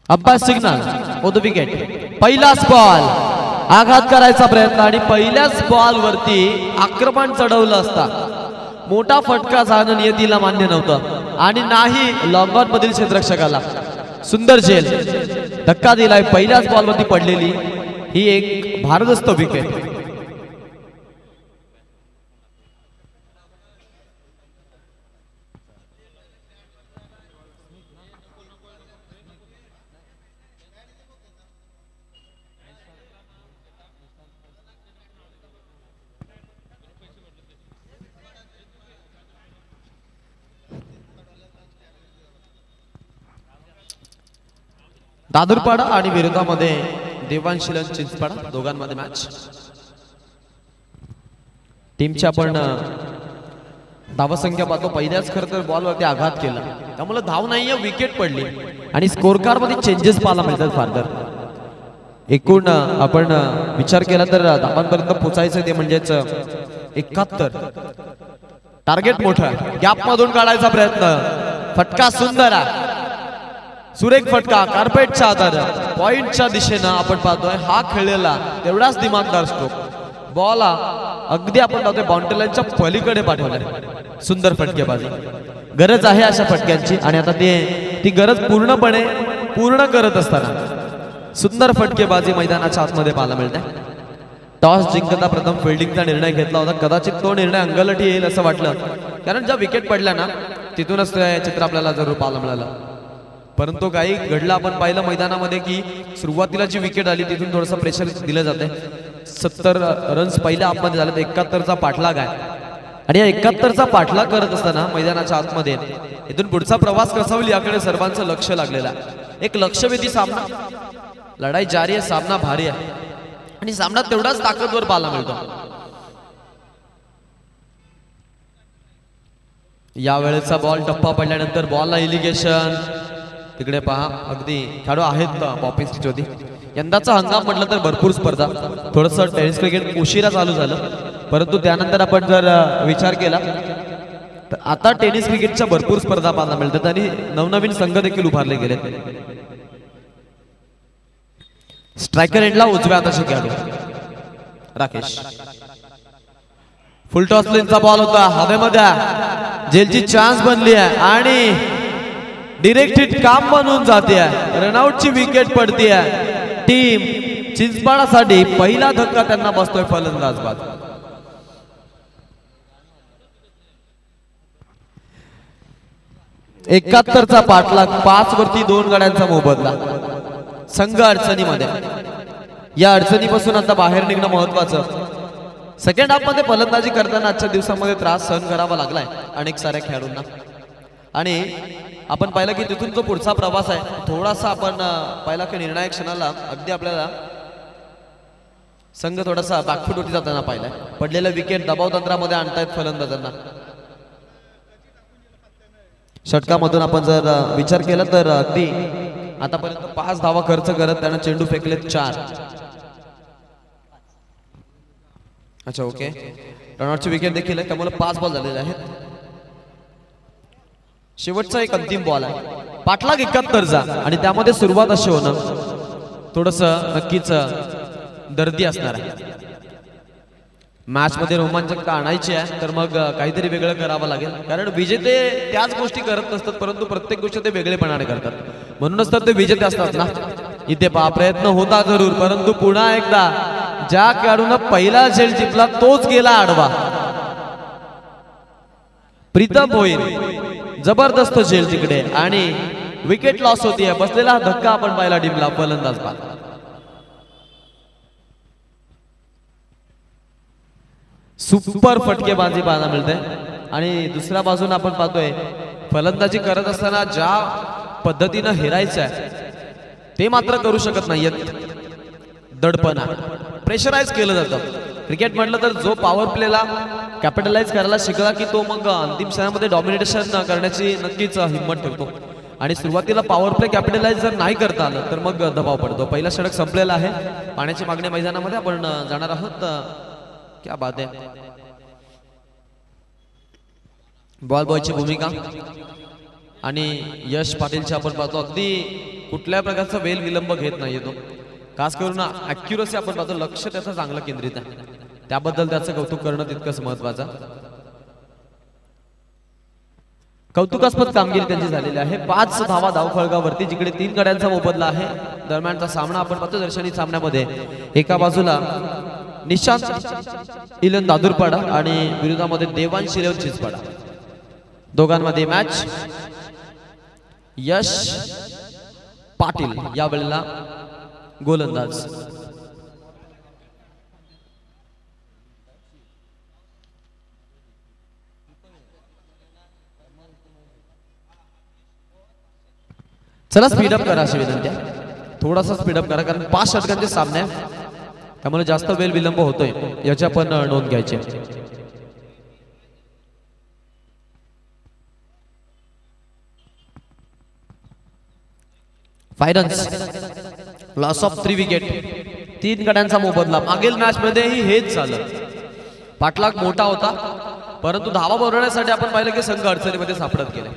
Speaker 2: Umpire signal for the wicket. पहिलाच बॉल आघात करायचा प्रयत्न आणि पहिल्याच बॉल वरती आक्रमण चढवलं असता मोठा फटका जाणं नियतीला मान्य नव्हतं आणि नाही लॉंग ऑन मधील क्षेत्ररक्षकाला. सुंदर झेल धक्का दिलाय पहिल्याच बॉल वरती पडलेली ही एक भारदस्त विकेट. दादरपाडा आणि विरोधामध्ये देवांशिलन चिंचपाडा दोघांमध्ये मॅच. टीमची आपण धावसंख्या पाहतो. पहिल्याच खरं तर बॉलवरती आघात केला त्यामुळे धाव नाहीये, विकेट पडली आणि स्कोर कार्ड मध्ये चेंजेस पाहायला मिळतात फार तर. एकूण आपण विचार केला तर धावांपर्यंत पोहोचायचं ते म्हणजेच 71. टार्गेट मोठं, गॅप मधून काढायचा प्रयत्न, फटका सुंदर आहे, सुरेख फटका कार्पेटच्या आधार पॉइंटच्या दिशेनं आपण पाहतोय. हा खेळलेला तेवढाच दिमागदार स्ट्रोक, बॉल अगदी आपण पाहतोय बाउंड्री लाईनच्या पलीकडे पाठवलाय. सुंदर फटकेबाजी, गरज आहे अशा फटक्यांची आणि आता ती गरज पूर्ण करत असताना सुंदर फटकेबाजी मैदानाच्या आतमध्ये पाहायला मिळते. टॉस जिंकता प्रथम फिल्डिंगचा निर्णय घेतला होता. कदाचित तो निर्णय अंगलटी येईल असं वाटलं, कारण ज्या विकेट पडल्या ना तिथूनच ते चित्र आपल्याला जरूर पाहायला मिळालं. परंतु काही घडलं आपण पाहिलं मैदानामध्ये की सुरुवातीला जी विकेट आली तिथून थोडंसं प्रेशर दिलं जाते. 70 रन्स पहिल्या आतमध्ये झाले, 71चा पाठलाग आहे आणि या 71चा पाठलाग करत असताना मैदानाच्या आतमध्ये इथून पुढचा प्रवास कसा होईल याकडे सर्वांचं लक्ष लागलेलं आहे. एक लक्षवेधी सामना, लढाई जारी आहे, सामना भारी आहे आणि सामना तेवढाच ताकदवर पाहायला मिळतो. या वेळेचा बॉल टप्पा पडल्यानंतर बॉलला इलिगेशन, तिकडे पहा अगदी खेळाडू आहेत पॉपिंग स्टिच होती. यंदाचा हंगाम म्हटलं तर भरपूर स्पर्धा, थोडंसं टेनिस क्रिकेट उशिरा चालू झालं, परंतु त्यानंतर आपण जर विचार केला तर आता टेनिस क्रिकेटच्या भरपूर स्पर्धा पाहायला मिळतात आणि नवनवीन संघ देखील उभारले गेले. स्ट्रायकर एंडला उजव्या हाताचे खेळाडू राकेश, फुल टॉस लेनचा बॉल होता हवेमध्ये, जेलची चान्स बनली आहे आणि डिरेक्ट हिट काम बनून जाते, रनआउटची विकेट पडते. टीम चिंचपाडासाठी पहिला धक्का त्यांना बसतोय फलंदाज बाद. एकाहत्तरचा पाठलाग, 5 वरती 2 गड्यांचा मोबदला. संघ अडचणीमध्ये, या अडचणीपासून आता बाहेर निघणं महत्वाचं. सेकंड हाफ मध्ये फलंदाजी करताना आजच्या दिवसामध्ये त्रास सहन करावा लागलाय अनेक साऱ्या खेळाडूंना आणि आपण पाहिलं की तिथून जो पुढचा प्रवास आहे थोडासा आपण पाहिला की निर्णायक क्षणाला अगदी आपल्याला संघ थोडासा बॅकफूट होती जाताना पाहिलाय. पडलेल्या विकेट दबाव तंत्रामध्ये आणतायत फलंदाजांना. षटकामधून आपण जर विचार केला तर अगदी आतापर्यंत 5 धावा खर्च करत त्यानं चेंडू फेकलेत 4. अच्छा ओके, रनआउटची विकेट देखील आहे त्यामुळे 5 बॉल झालेले आहेत. शेवटचा एक अंतिम बॉल आहे, पाठलाग 71चा आणि त्यामध्ये सुरुवात अशी होणं थोडंसं नक्कीच दर्दी असणार आहे. मॅच मध्ये रोमांचकता आणायची आहे तर मग काहीतरी वेगळं करावं लागेल, कारण विजेते त्याच गोष्टी करत नसतात परंतु प्रत्येक गोष्ट ते वेगळेपणाने करतात, म्हणूनच तर ते विजेते असतात ना. इथे पहा प्रयत्न होता जरूर, परंतु पुन्हा एकदा ज्या खेळाडून पहिला झेल जिंकला तोच गेला आडवा. प्रीतम भोईर जबरदस्त झेल तिकडे आणि विकेट लॉस होतीये. बसलेला धक्का आपण पाहिला टीमला, फलंदाज बाद. सुपर फटकेबाजी पाहायला मिळते आणि दुसऱ्या बाजूने आपण पाहतोय फलंदाजी करत असताना ज्या पद्धतीनं हेरायचं आहे ते मात्र करू शकत नाहीयेत. दडपणा, प्रेशराईज केलं जातं. क्रिकेट म्हटलं तर जो पॉवर प्लेला कॅपिटलाइज करायला शिकला की तो मग अंतिम क्षणामध्ये डॉमिनेशन करण्याची नक्कीच हिंमत ठेवतो आणि सुरुवातीला पॉवर प्ले कॅपिटलाइज जर नाही करता आलं तर मग दबाव पडतो. पहिला षटक संपलेला आहे. पाण्याची मागणी मैदानामध्ये आपण जाणार आहोत. क्या बात आहे. बॉल बॉयची भूमिका आणि यश पाटीलची आपण पाहतो अगदी कुठल्या प्रकारचा वेल विलंब घेत नाहीये तो. खास करून ॲक्युरसी आपण पाहतो, लक्ष त्याचं चांगलं केंद्रित आहे, त्याबद्दल त्याचं कौतुक करणं तितकंच महत्वाचं. कौतुकास्पद कामगिरी त्यांची झालेली आहे. 5 धावा धावफलकावरती, जिकडे 3 गड्यांचा मोबदला आहे. दरम्यानचा सामना आपण पाहतो दर्शनी सामन्यामध्ये एका बाजूला निशांत इलन दादुरपाडा आणि विरोधामध्ये देवांश इलेवन चिंचपाडा. दोघांमध्ये मॅच. यश पाटील यावेळेला गोलंदाज. चला स्पीड अप करा अशी विनंती आहे. थोडासा स्पीडअप करा, कारण 5 षटकांचे सामने आहे, त्यामुळे जास्त वेळ विलंब होतोय, याची आपण नोंद घ्यायची. फायरन्स लॉस ऑफ 3 विकेट, 3 गड्यांचा मोबदला. मागील मॅच मध्येही हेच झालं. पाठलाग मोठा होता, परंतु धावा बनवण्यासाठी आपण पाहिलं की संघ अडचणीमध्ये सापडत गेले.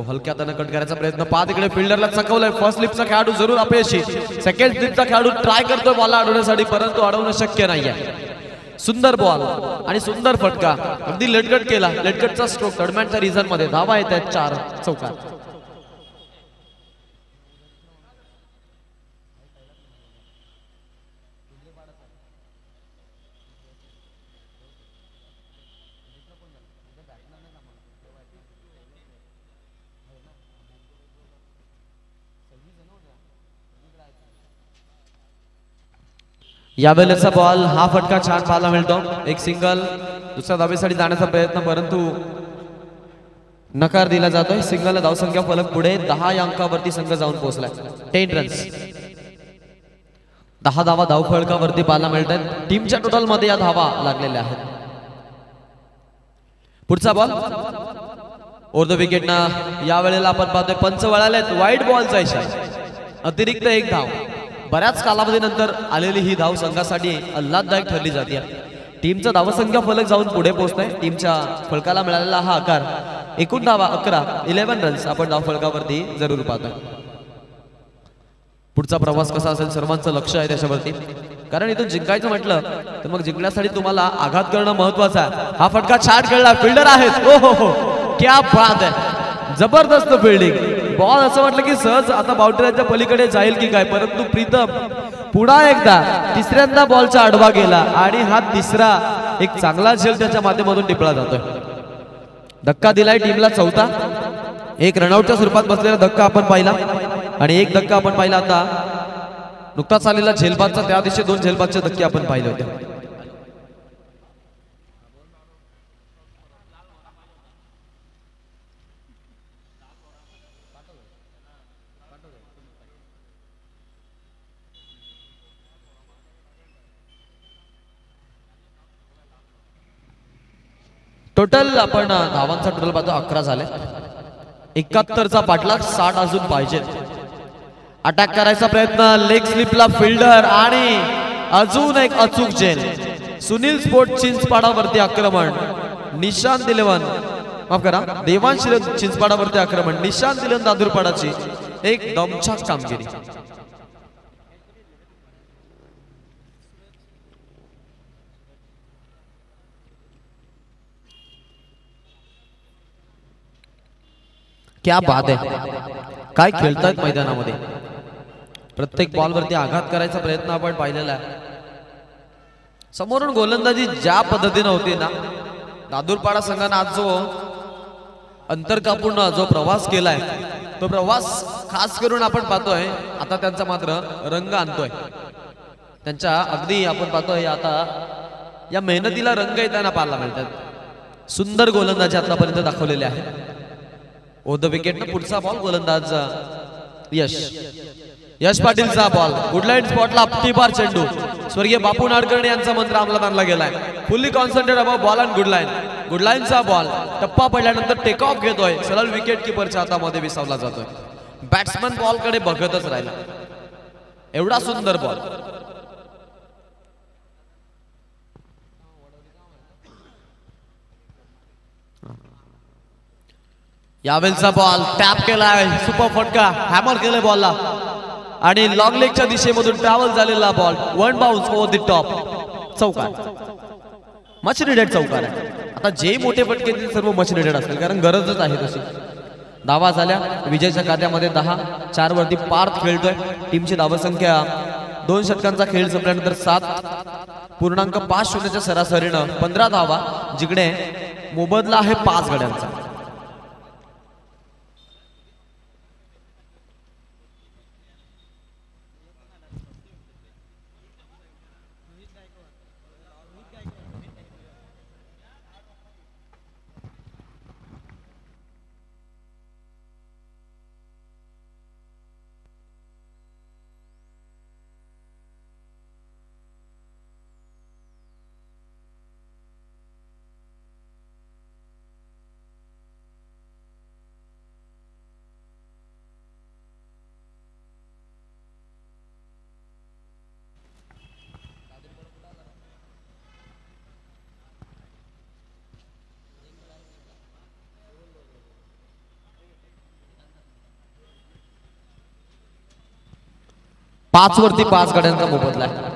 Speaker 2: हलक्या हाताने कट करायचा प्रयत्न पाहत इकडे फिल्डरला चकवलंय. फर्स्ट स्लिपचा खेळाडू जरूर अपयशी, सेकंड स्लिपचा खेळाडू ट्राय करतोय बॉलला अडवण्यासाठी, परंतु अडवणं शक्य नाहीये. सुंदर बॉल आणि सुंदर फटका, अगदी लटकट केला. लटकटचा स्ट्रोक दरम्यानच्या रिझन मध्ये धावा येत आहेत 4 चौकार. यावेळेचा बॉल, हा फटका छान पाहायला मिळतो. एक सिंगल, दुसऱ्या धावेसाठी जाण्याचा प्रयत्न, परंतु नकार दिला जातोय. सिंगल धावसंख्या फलक पुढे 10 अंकावरती संघ जाऊन पोहोचलाय. 10 रन्स, 10 धावा धावफलकावरती पाहायला मिळतात. टीमच्या टोटल मध्ये या धावा लागलेल्या आहेत. पुढचा बॉल ओव्हर द विकेट ना. यावेळेला आपण पाहतोय पंच वळालेत, वाईट बॉलचा इशारा, अतिरिक्त 1 धाव. बऱ्याच कालावधीनंतर आलेली ही धाव संघासाठी आल्हाददायक ठरली जाते. टीमचा धावसंख्या फलक जाऊन पुढे पोहोचतोय. टीमच्या फलकाला मिळालेला हा आकार, एकूण धावा 11, 11 रन्स आपण धाव फलकावरती जरूर पाहतोय. पुढचा प्रवास कसा असेल सर्वांचं लक्ष आहे त्याच्यावरती, कारण इथून जिंकायचं म्हटलं तर मग जिंकण्यासाठी तुम्हाला आघात करणं महत्वाचं आहे. हा फटका छान खेळला, फिल्डर आहेत. ओ हो, क्या बात आहे, जबरदस्त फिल्डिंग. बॉल असं वाटलं की सहज आता बाउंड्रीच्या पलीकडे जाईल की काय, परंतु प्रीतम पुन्हा एकदा तिसऱ्यांदा बॉलचा आडवा गेला आणि हा तिसरा एक चांगला झेल त्याच्या माध्यमातून टिपला जातोय. धक्का दिलाय टीमला 4था. एक रनआउटच्या स्वरूपात बसलेला धक्का आपण पाहिला आणि एक धक्का आपण पाहिला आता नुकताच आलेला झेलबादचा. त्या दिवशी 2 झेलबादचे धक्के आपण पाहिले होते. टोटल आपण धावांचा टोटल पाहतो 11 झाले. 71चा पाठलाग, 60 अजून पाहिजे. अटॅक करायचा प्रयत्न, लेग स्लिपला फिल्डर आणि अजून एक अचूक झेल. सुनील स्पोर्ट चिंचपाडावरती आक्रमण, निशांत 11, माफ करा देवांश चिंचपाडावरती आक्रमण, निशांत 11 दादूरपाडाची एक दमछाक कामगिरी. क्या बात आहे, काय खेळतायत मैदानामध्ये. प्रत्येक बॉलवरती आघात करायचा प्रयत्न आपण पाहिलेला आहे. समोरून गोलंदाजी ज्या पद्धतीने होती ना, दादूरपाडा संघाने आज जो अंतर कापून जो प्रवास केलाय, तो प्रवास खास करून आपण पाहतोय आता त्यांचा मात्र रंग आणतोय. त्यांच्या अगदी आपण पाहतोय आता या मेहनतीला रंग येताना पाहायला मिळतात. सुंदर गोलंदाजी आतापर्यंत दाखवलेले आहे. ओव्हर द विकेट ना. पुढचा बॉल गोलंदाज यश पाटीलचा बॉल, गुडलाईन स्पॉटला अप्टीबार चेंडू. स्वर्गीय बापू नाडकर्णी यांचा मंत्र अंमलात आणला गेलाय. Fully concentrate about ball and good line. गुडलाईनचा बॉल टप्पा पडल्यानंतर टेक ऑफ घेतोय, सरळ विकेट किपरच्या हातामध्ये विसावला जातोय. बॅट्समन बॉल कडे बघतच राहिला. एवढा सुंदर बॉल. यावेळचा बॉल टॅप केलाय, सुपर फटका, हॅमर केलाय बॉलला आणि लॉंग लेगच्या दिशेमधून ट्रॅव्हल झालेला ball, 1 bounce over the top, चौकार. मच निडेड चौकार आहे. आता जे मोठे फटके ते सर्व मच निडेड असतील, कारण गरजच आहे तशी. धावा झाल्या विजयच्या खात्यामध्ये 10, 4 वरती पार्थ खेळतोय. टीमची धावसंख्या 2 षटकांचा खेळ संपल्यानंतर 7.50च्या सरासरीनं 15 धावा, जिकडे मोबदला आहे 5 गड्यांचा. 5 वरती 5 गाड्यांचा मोबदला आहे.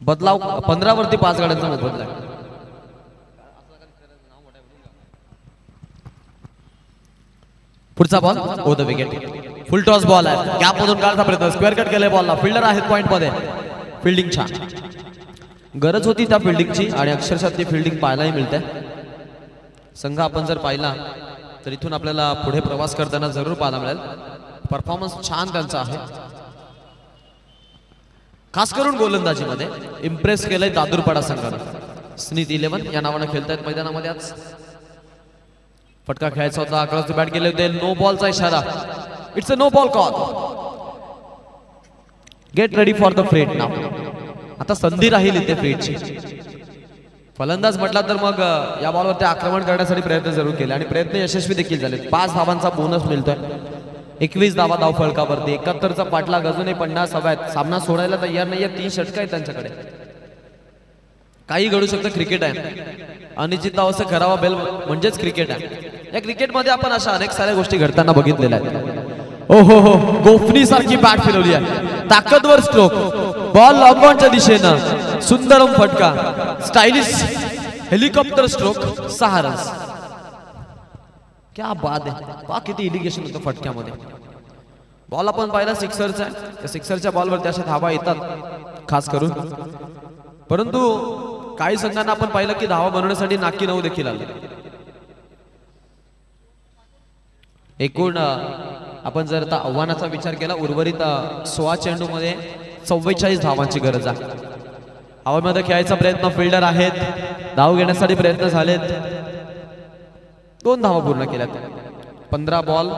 Speaker 2: बदलाव 15 वरती 5 गाड्यांचा मोबदला आहे. पुढचा ball over the wicket. Full toss ball आहे. गॅप मधून काढण्याचा प्रयत्न. स्क्वेअर कट केलाय बॉलला. फिल्डर आहेत पॉइंट मध्ये. फिल्डिंग छान. गरज होती त्या फिल्डिंगची आणि अक्षरशः ती फिल्डिंग पाहायलाही मिळते. संघ आपण जर पाहिला तर इथून आपल्याला पुढे प्रवास करताना जरूर पाहायला मिळेल. परफॉर्मन्स छान त्यांचा आहे. खास करून गोलंदाजीमध्ये इम्प्रेस केलंय दादूरपाडा संघानं. स्नित 11 या नावानं खेळतायत मैदानामध्ये आज. फटका खेळायचा होता. आकड्याचे बॅट गेले होते. नो बॉलचा इशारा. It's a no ball call. Get ready for the free hit now. आता संधी राहील इथे फ्रेटची. फलंदाज म्हटला तर मग या बॉलवरती आक्रमण करण्यासाठी प्रयत्न जरूर केले आणि प्रयत्न यशस्वी देखील झाले. 5 धावांचा बोनस मिळतोय. 21 धावा धाव फळकावरती. 71चा पाठलाग. अजूनही 50 हवा आहेत. सामना सोडायला तयार नाहीये. 3 षटक आहेत त्यांच्याकडे. काही घडू शकतं. क्रिकेट आहे. अनिश्चितता करावा बेल म्हणजेच क्रिकेट आहे. या क्रिकेटमध्ये आपण अशा अनेक साऱ्या गोष्टी घडताना बघितलेल्या आहेत. ओ हो, गोफणी सारखी बॅट फिरवली आहे. ताकदवर स्ट्रोक. बॉल लॉंग ऑनच्या दिशेनं. सुंदरम फटका. Stylish helicopter stroke. 6 रन्स. क्या बात आहे. पहा किती इलिगेशन होतं फटक्यामध्ये. बॉल आपण पाहिला सिक्सरचा आहे. त्या सिक्सरच्या बॉलवरती अशा धावा येतात खास करून. परंतु काही संघांना आपण पाहिलं की धावा बनवण्यासाठी नाकी 9 देखील आले. एकूण आपण जर आता आव्हानाचा विचार केला उर्वरित 16 चेंडूमध्ये 44 धावांची गरज आहे. हवेमध्ये खेळायचा प्रयत्न. फिल्डर आहेत. धाव घेण्यासाठी प्रयत्न झालेत. 2 धावा पूर्ण केल्यात. 15 बॉल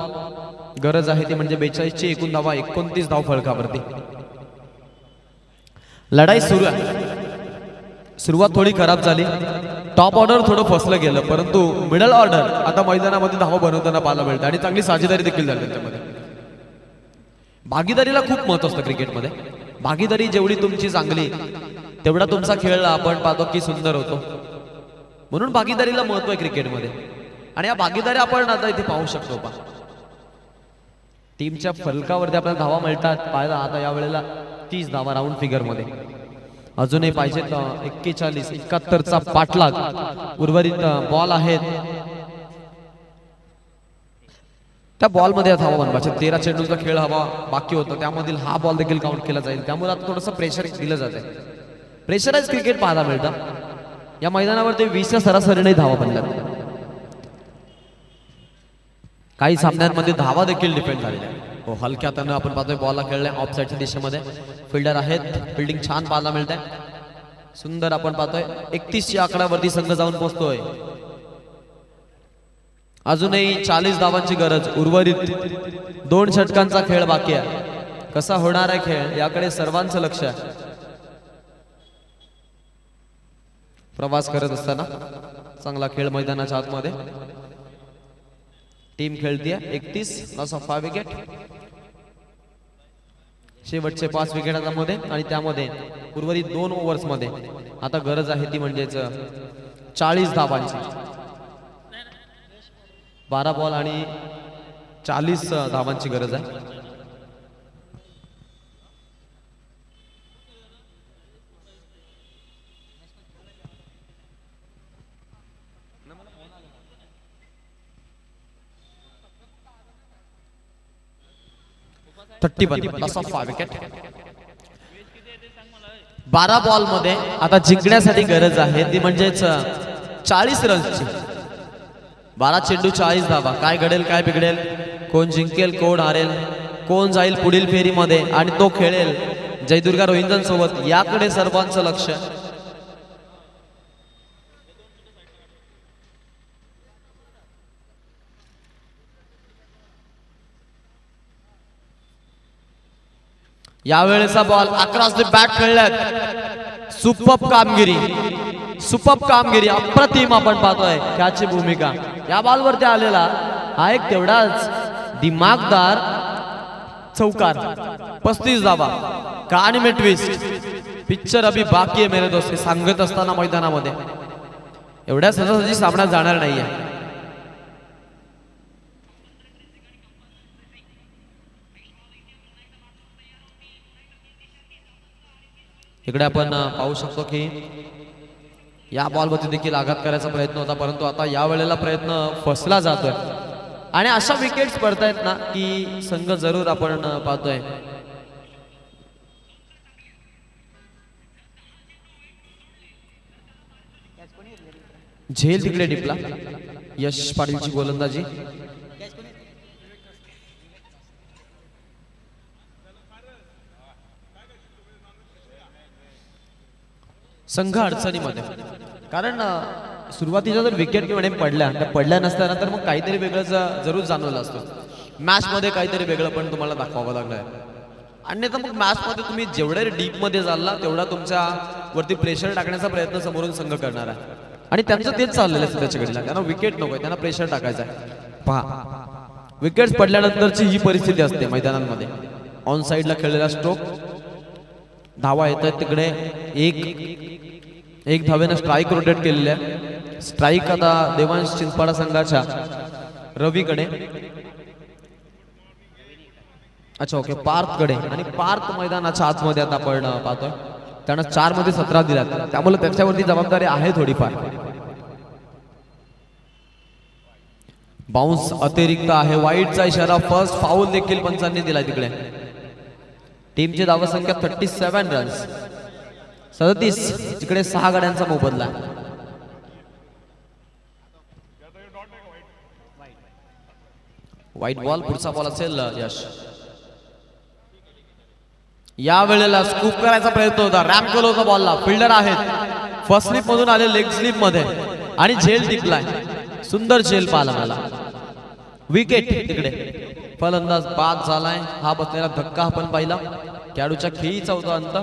Speaker 2: गरज आहे ती म्हणजे 42 ची. एकूण धावा 29 धाव फळकावरती. लढाई सुरू आहे. सुरुवात थोडी खराब झाली. टॉप ऑर्डर थोडं फसलं गेलं परंतु मिडल ऑर्डर आता मैदानामध्ये धावा बनवताना पाहायला मिळतं आणि चांगली साझेदारी देखील झाली त्यामध्ये. भागीदारीला खूप महत्व असतं क्रिकेटमध्ये. भागीदारी जेवढी तुमची चांगली तेवढा तुमचा खेळ आपण पाहतो की सुंदर होतो. म्हणून भागीदारीला महत्व आहे क्रिकेटमध्ये. आणि या भागीदारी आपण आता इथे पाहू शकतो. टीमच्या फलकावरती आपल्याला धावा मिळतात पाहायला. आता या वेळेला 30 धावा राऊंड फिगर मध्ये. अजूनही पाहिजे 41 71चा पाठलाग. उर्वरित बॉल आहेत. त्या बॉल मध्ये धावा बनवायच्या. 13 चेंडूचा खेळ हवा बाकी होता. त्यामधील हा बॉल देखील काउंट केला जाईल. त्यामुळे आता थोडंसं प्रेशर दिलं जाते. प्रेशराइज क्रिकेट पाहायला मिळतं. या मैदानावरती 20च्या सरासरीने धावा बनल्यात. काही सामन्यांमध्ये धावा देखील डिपेंड झालेल्या. हो, हलक्या त्यानं आपण पाहतोय बॉलला खेळलाय ऑफ साईडच्या दिशेमध्ये. फिल्डर आहेत. फिल्डिंग छान पाहायला मिळते. सुंदर आपण पाहतोय. 31च्या आकड्यावरती संघ जाऊन पोहोचतोय. अजूनही 40 धावांची गरज. उर्वरित 2 षटकांचा खेळ बाकी आहे. कसा होणार आहे खेळ याकडे सर्वांचं लक्ष आहे. प्रवास करत असताना चांगला खेळ मैदानाच्या आतमध्ये. टीम खेळतीये 31 लॉस ऑफ 5 विकेट. शेवटचे 5 विकेटांमध्ये आणि त्यामध्ये उर्वरित 2 ओव्हर्स मध्ये आता गरज आहे ती म्हणजेच 40 धावांची. 12 बॉल आणि 40 धावांची गरज आहे. Loss of 5 wicket. 12 बॉल मध्ये आता जिंकण्यासाठी गरज आहे ती म्हणजेच 40 रन्सची. 12 चेंडू 40 धावा. काय घडेल काय बिघडेल. कोण जिंकेल कोण हारेल. कोण जाईल पुढील फेरीमध्ये आणि तो खेळेल जयदुर्गा रोहिंजन सोबत याकडे सर्वांचं लक्ष. यावेळेचा बॉल अक्रॉस द बॅट खेळल्यात. सुपर्ब कामगिरी. सुपर्ब कामगिरी. अप्रतिम आपण पाहतोय त्याची भूमिका या बॉलवरती आलेला हा एक तेवढाच दिमागदार चौकार. 35 धावा. कहाणी में ट्विस्ट. पिक्चर अभी बाकी आहे मेरे दोस्त सांगत असताना मैदानामध्ये एवढ्या सहजासहजी सामना जाणार नाहीये. इकडे आपण पाहू शकतो की या बॉलवरती देखील आघात करायचा प्रयत्न होता, परंतु आता या वेळेला प्रयत्न फसला जातोय आणि अशा विकेट्स पडतायत ना की संघ जरूर आपण पाहतोय झेल तिकडे टिपला. यश पाटीलची गोलंदाजी. संघ अडचणीमध्ये, कारण सुरुवातीच्या जर विकेट पडल्या त्या पडल्या नसत्या तर मग काहीतरी वेगळं जरूर जाणवलं असतं. मॅच मध्ये काहीतरी वेगळं पण तुम्हाला दाखवावं लागलंय. अन्यथा मग मॅच मध्ये तुम्ही जेवढे डीप मध्ये जाल तेवढा तुमच्या वरती प्रेशर टाकण्याचा प्रयत्न समोरून संघ करणार आहे आणि त्यांचं तेच चाललेलं आहे सध्याच्या घडीला. त्यांना विकेट नकोय, त्यांना प्रेशर टाकायचं आहे. पहा विकेट्स पडल्यानंतरची ही परिस्थिती असते मैदानांमध्ये. ऑन साइडला खेळलेला स्ट्रोक, धावा येत आहेत तिकडे. एक धावेनं स्ट्राईक रोटेट केलेली आहे. स्ट्राईक आता देवांश चिंचपाडा संघाच्या रवीकडे, अच्छा ओके, पार्थकडे. आणि पार्थ मैदानाच्या आतमध्ये आता आपण पाहतोय त्यानं 4 मध्ये 17 दिल्यात, त्यामुळे त्याच्यावरती जबाबदारी आहे थोडीफार. बाउन्स अतिरिक्त आहे, वाईटचा इशारा. फर्स्ट फाऊल देखील पंचांनी दिलाय तिकडे. टीमची धावसंख्या 37 रन्स, 37. तिकडे 6 गड्यांचा मोबदला. वाईट बॉल, पुढचा बॉल असेल यश. या वेळेला स्कूप करायचा प्रयत्न होता, रॅम्प केला होता बॉलला. फिल्डर आहेत, फर्स्ट स्लिप मधून आले लेग स्लिप मध्ये आणि झेल टिपलाय. सुंदर झेल पाहायला मला. विकेट तिकडे. फलंदाज बाद झालाय. हा बसलेला धक्का आपण पाहिला. खेळाडूच्या खेळीचा होता अंत.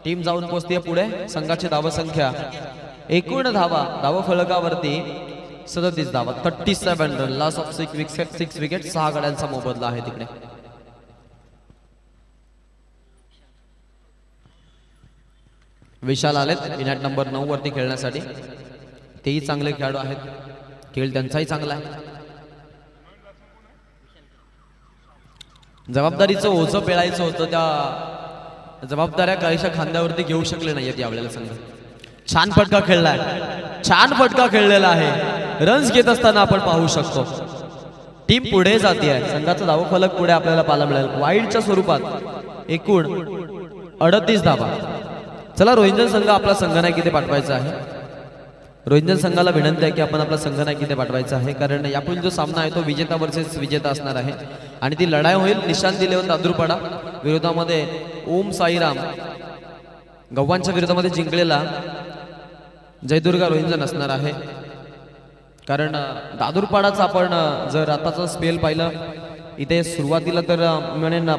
Speaker 2: टीम जाऊन पोहोचते पुढे. संघाची धावसंख्या, एकूण धावा फलकावरती 37 धावा, 37 रन. लॉस ऑफ 6 विकेट, 6 गड्यांचा मोबदला आहे तिकडे. विशाल आलेत विनॅट नंबर 9 वरती खेळण्यासाठी. तेही चांगले खेळाडू आहेत, खेळ त्यांचाही चांगला आहे. जबाबदारीचं ओझं पेळायचं होतं, त्या जबाबदाऱ्या काहीशा खांद्यावरती घेऊ शकले नाहीयेत यावेळेला संघ. छान फटका खेळलाय, छान फटका खेळलेला आहे. रन्स घेत असताना आपण पाहू शकतो टीम पुढे जाते आहे. संघाचा धावफलक पुढे आपल्याला पाहायला मिळेल वाईडच्या स्वरूपात. एकूण 38 धावा. चला रोहिंजन संघ आपला संघनायक इथे पाठवायचा आहे. रोहिंजन संघाला विनंती आहे की आपण आपला संघनायक इथे पाठवायचा आहे, कारण यापुढील जो सामना आहे तो विजेता वर्सेस विजेता असणार आहे आणि ती लढाई होईल निशान दिलेवर दादूरपाडा विरोधामध्ये ओम साईराम. गव्हांच्या विरोधामध्ये जिंकलेला जयदुर्गा रोहिंजन असणार आहे. कारण दादूरपाडाचा आपण जर आताचा स्पेल पाहिलं इथे सुरुवातीला तर म्हणेन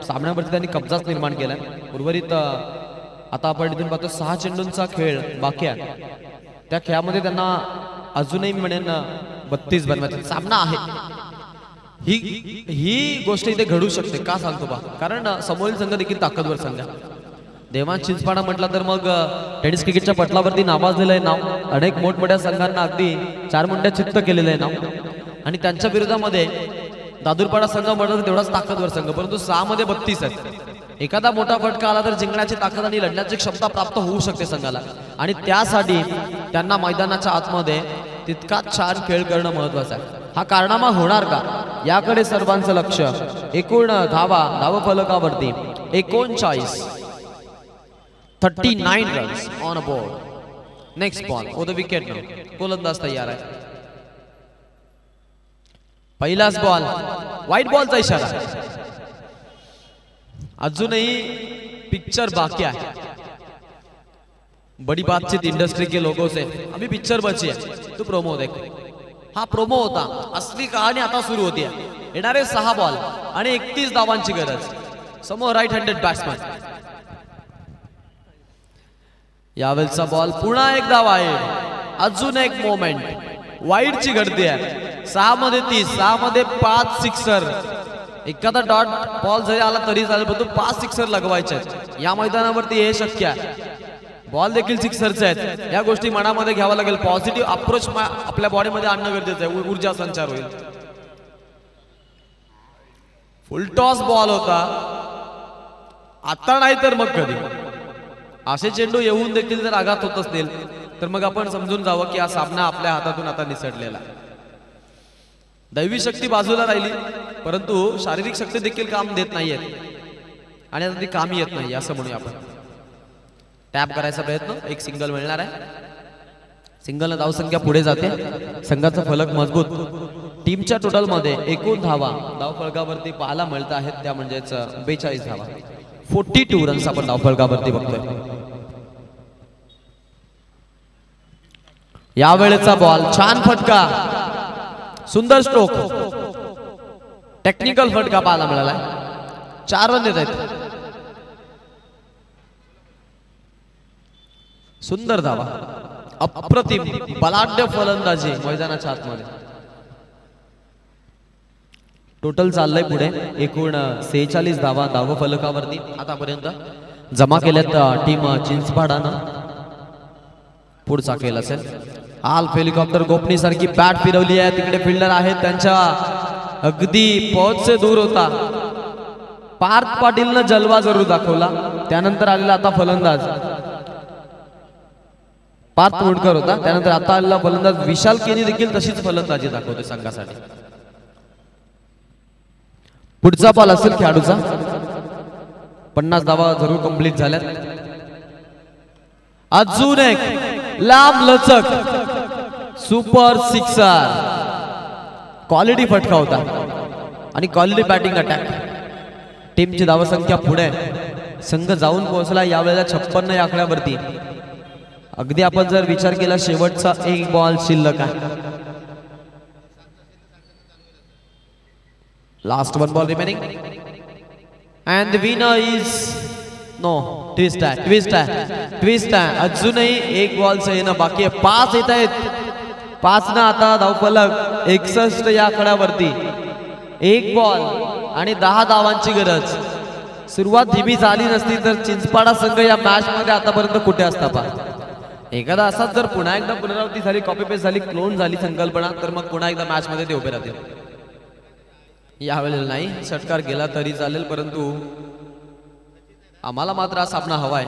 Speaker 2: सामन्यावरती त्यांनी कब्जाच निर्माण केला. उर्वरित आता आपण इथून पाहतो 6 चेंडूंचा खेळ बाकी आहे. त्या खेळामध्ये त्यांना अजूनही म्हणेन 32 बनवायचा सामना आहे. ही गोष्ट इथे घडू शकते. का सांगतो बा, कारण समोरील संघ देखील ताकदवर संघ. देवांश चिंचपाडा म्हटला तर मग टेनिस क्रिकेटच्या पटलावरती नावाजलेलं आहे नाव. अनेक मोठमोठ्या संघांना अगदी 4 मुंड्या चित्त केलेलं आहे नाव. आणि त्यांच्या विरोधामध्ये दादूरपाडा संघ म्हटलं तर तेवढाच ताकदवर संघ, परंतु 6 मध्ये 32 आहेत. एखादा मोठा फटका आला तर जिंकण्याची ताकद आणि लढण्याची क्षमता प्राप्त होऊ शकते संघाला, आणि त्यासाठी त्यांना मैदानाच्या आतमध्ये तितकाच छान खेळ करणं महत्वाचं आहे. हा कारनामा होणार का याकडे सर्वांचं लक्ष. एकूण धावफलकावरती 39 runs on a board. Next ball over the wicket. गोलंदाज तयार आहे. पहिलाच बॉल, व्हाईट बॉलचा इशारा. अजूनही पिक्चर बाकी है. बड़ी बातचीत इंडस्ट्री के लोगों से, अभी पिक्चर बची है, तू प्रोमो देख. हा प्रोमो होता, असली कहाणी आता सुरू होती आहे. येणारे 6 बॉल आणि 31 धावांची गरज. समोर राईट हँडेड बॅट्समन. यावेळचा बॉल पुन्हा एक धाव आहे. अजून एक मोमेंट. वाईडची गर्दी आहे. 6 मध्ये 30, 6 मध्ये 5 सिक्सर. एखादा डॉट बॉल जरी आला तरी चालेल, परंतु 5 सिक्सर लगवायचे आहेत या मैदानावरती. हे शक्य आहे. बॉल देखील सिक्सरचे आहेत. या गोष्टी मनामध्ये घ्यावा लागेल. पॉझिटिव्ह अप्रोच आपल्या बॉडीमध्ये आणणं गरजेचं आहे. ऊर्जा संचार होईल. फुल टॉस बॉल होता, आता नाही तर मग कधी. असे चेंडू येऊन देखील जर आघात होत असतील तर मग आपण समजून जावं की हा सामना आपल्या हातातून आता निसटलेला. दैवी शक्ती बाजूला राहिली परंतु शारीरिक शक्ती देखील काम देत नाहीयेत आणि आता ती कामी येत नाही असं म्हणूया आपण. टॅप करायचा प्रयत्न, एक सिंगल मिळणार आहे. सिंगल धावसंख्या पुढे जाते, संघाचा फलक मजबूत. टीमच्या टोटल मध्ये एकूण धावा धावफलकावरती पाहायला मिळत आहेत त्या म्हणजेच 42 धावा, 42 रन्स आपण धावफलकावरती बघतोय. यावेळेचा बॉल छान फटका, सुंदर स्ट्रोक, टेक्निकल फटका पाहायला मिळाला. 4 रन येत आहेत. सुंदर धावा, अप्रतिम बलाढ्य फलंदाजी मैदानाच्या आतमध्ये. टोटल चाललंय पुढे एकूण 46 धावा धाव फलकावरती आतापर्यंत जमा केल्यात टीम चिंचपाडानं. पुढचा खेळ असेल. हाल हेलिकॉप्टर गोपनी सारखी बॅट फिरवली आहे, तिकडे फिल्डर आहेत त्यांच्या अगदी पहुंच से दूर होता. पार्थ पाटीलनं जलवा जरूर दाखवला. त्यानंतर आलेला आता फलंदाज पार्थ मुंडकर होता, त्यानंतर आता आलेला फलंदाज विशाल केनी देखील तशीच फलंदाजी दाखवते संघासाठी. पुढचा बॉल असेल खेळाडूचा. 50 धावा जरूर कंप्लीट झाल्यात. अजून एक लांब लचक सुपर सिक्सर. क्वालिटी फटका होता आणि क्वालिटी बॅटिंग अटॅक. टीमची धावसंख्या पुढे, संघ जाऊन पोहोचला यावेळेला 56 या आकड्यावरती. अगदी आपण जर विचार केला शेवटचा एक बॉल शिल्लक आहे. Last one ball remaining and the winner is no twist आहे. अजूनही एक बॉलचं येणं बाकी आहे. 5 येत आहेत. 5 ना आता धावफलक 61 या आकड्यावरती. एक बॉल आणि 10 धावांची गरज. सुरुवात धीमी झाली नसती तर चिंचपाडा संघ या मॅच मध्ये आतापर्यंत कुठे असता पा. एखादा असाच जर पुन्हा एकदा पुनरावृत्ती झाली, कॉपी पेस्ट झाली, क्लोन झाली संकल्पना तर मग पुन्हा एकदा मॅच मध्ये ते उभे राहतील. यावेळेला नाही, षटकार गेला तरी चालेल परंतु आम्हाला मात्र हा सामना हवाय.